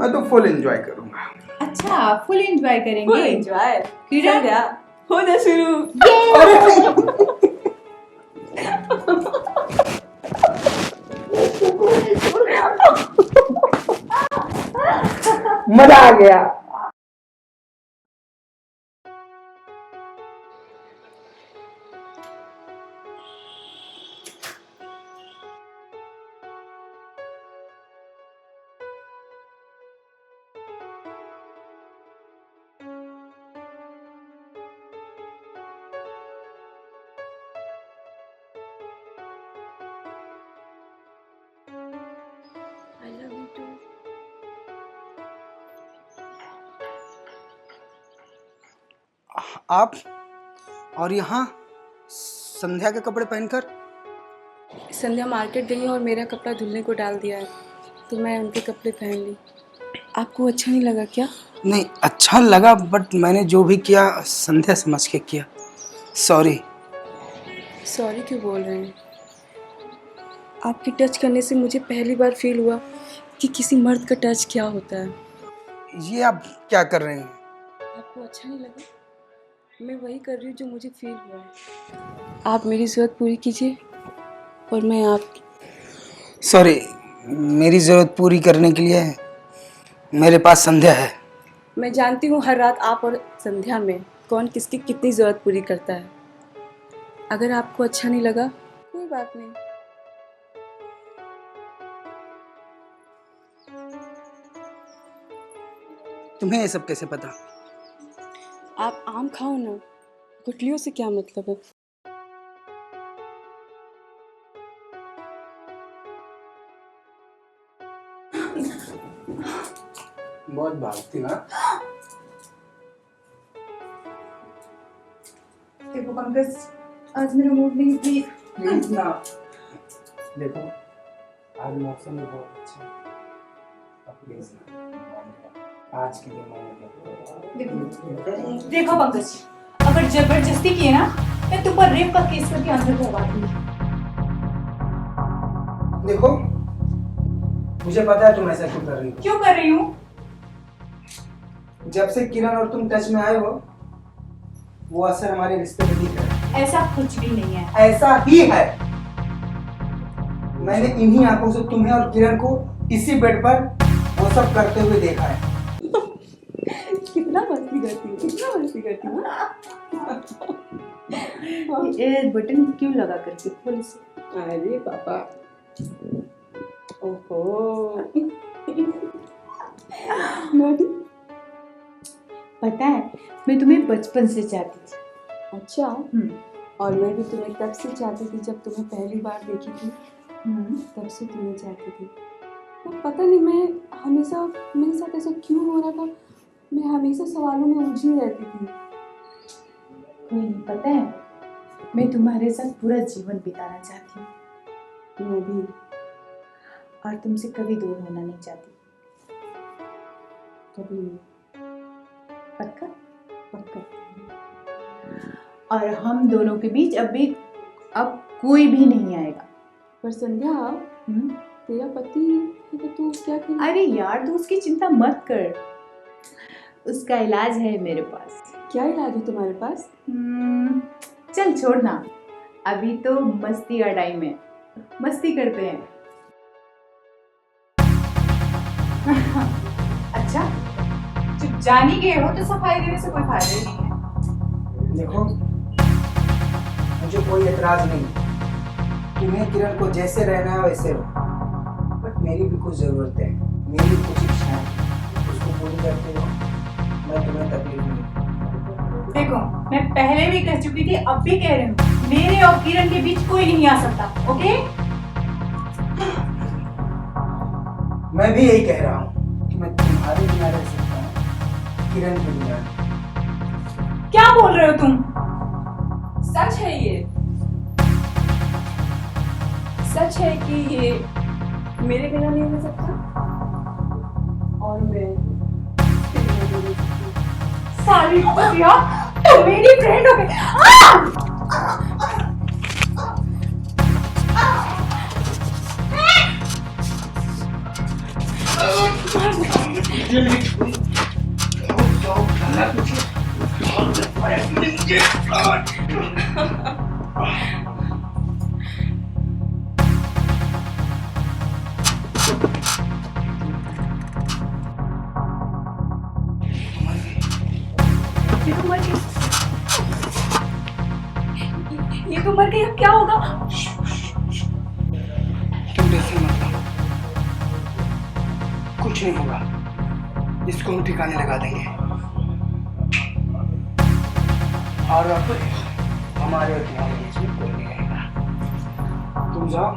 मैं तो फुल एंजॉय करूंगा। अच्छा फुल एंजॉय करेंगे? फुल एंजॉय किरण गया हो जा शुरू। मजा आ गया। I love you too. आप और यहाँ संध्या के कपड़े पहनकर? संध्या मार्केट गई और मेरा कपड़ा धुलने को डाल दिया है, तो मैं उनके कपड़े पहन ली। आपको अच्छा नहीं लगा क्या? नहीं अच्छा लगा, बट मैंने जो भी किया संध्या समझ के किया। सॉरी। सॉरी क्यों बोल रहे हैं? आपके टच करने से मुझे पहली बार फील हुआ कि किसी मर्द का टच क्या होता है। ये आप क्या कर रहे हैं? आपको अच्छा नहीं लगा? मैं वही कर रही हूँ जो मुझे फील हुआ है। आप मेरी ज़रूरत पूरी कीजिए और मैं आपकी। सॉरी, मेरी ज़रूरत पूरी करने के लिए मेरे पास संध्या है। मैं जानती हूँ हर रात आप और संध्या में कौन किसकी कितनी ज़रूरत पूरी करता है। अगर आपको अच्छा नहीं लगा कोई बात नहीं। तुम्हें ये सब कैसे पता? आप आम खाओ ना, गुठलियों से क्या मतलब है? बहुत भागती ना। देखो पंकज, आज मेरा मूड नहीं, प्लीज ना। देखो आज मौसम भी बहुत अच्छा है, अब प्लीज ना आज के लिए देखो पंकज, अगर जबरदस्ती किए ना मैं तुम पर रेप का केस करके अंदर करवा दूंगी। देखो मुझे पता है तुम ऐसा क्यों कर रही हो। क्यों कर रही हूँ? जब से किरण और तुम टच में आए हो वो असर हमारे रिश्ते में दिख रहा है। ऐसा कुछ भी नहीं है। ऐसा ही है। मैंने इन्हीं आंखों से तुम्हें और किरण को इसी बेड पर वो सब करते हुए देखा है। कितना मस्ती करती हूँ, कितना मस्ती करती हूँ। ये बटन क्यों लगा करके खोल से? अरे पापा, ओहो। पता है मैं तुम्हें बचपन से चाहती थी। अच्छा, और मैं भी तुम्हें तब से चाहती थी जब तुम्हें पहली बार देखी थी, तब से तुम्हें चाहती थी। पर पता नहीं मैं हमेशा, मेरे साथ ऐसा क्यों हो रहा था, मैं हमेशा सवालों में उलझी रहती थी। कोई नहीं, पता है मैं तुम्हारे साथ पूरा जीवन बिताना चाहती हूँ। मैं भी। और तुमसे कभी दूर होना नहीं चाहती। कभी नहीं। पक्का? पक्का। और हम दोनों के बीच अब कोई भी नहीं आएगा। पर संध्या, तेरा पति है तो तू क्या कर? अरे यार, तू उसकी चिंता मत कर, उसका इलाज है मेरे पास। क्या इलाज है तुम्हारे पास? चल छोड़ना, अभी तो मस्ती का टाइम है, मस्ती करते हैं। अच्छा, जब जान ही गए हो तो सफाई देने से कोई फायदा ही नहीं है। देखो, मुझे कोई एतराज नहीं, तुम्हें किरण को जैसे रहना है वैसे रहो, बट मेरी भी कुछ ज़रूरत है, मेरी कुछ इच्छाएं, उसको पूरी करते हो, मैं तुम्हें तकलीफ नहीं। देखो, मैं पहले भी कह चुकी थी, अब भी कह रही हूँ, मेरे और किरण के बीच कोई नहीं आ सकता। ओके? मैं भी यही कह रहा हूँ कि मैं तुम्हारे बिना रह सकता हूँ, किरण के बिना। क्या बोल रहे हो तुम? सच है ये, सच है कि ये मेरे बिना नहीं हो सकता और मैं सारी खुशियाँ तो मेरी फ्रेंड हो गई। ये तो मर गई, अब क्या होगा? तुम टेंशन मत लो, कुछ नहीं होगा, इसको हम ठिकाने लगा देंगे और अब हमारे और तुम्हारे बीच में कोई नहीं रहेगा। तुम जाओ,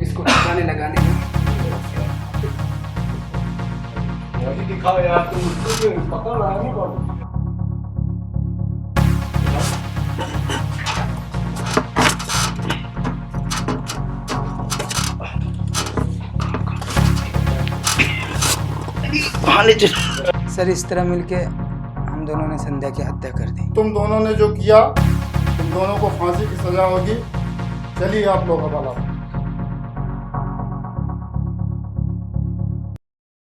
इसको ठिकाने लगाने का दिखाओ यार, तुम पकड़ रहा है ना। सर, इस तरह मिलके हम दोनों ने संध्या की हत्या कर दी। तुम दोनों ने जो किया, तुम दोनों को फांसी की सजा होगी। चलिए आप लोग हवाला।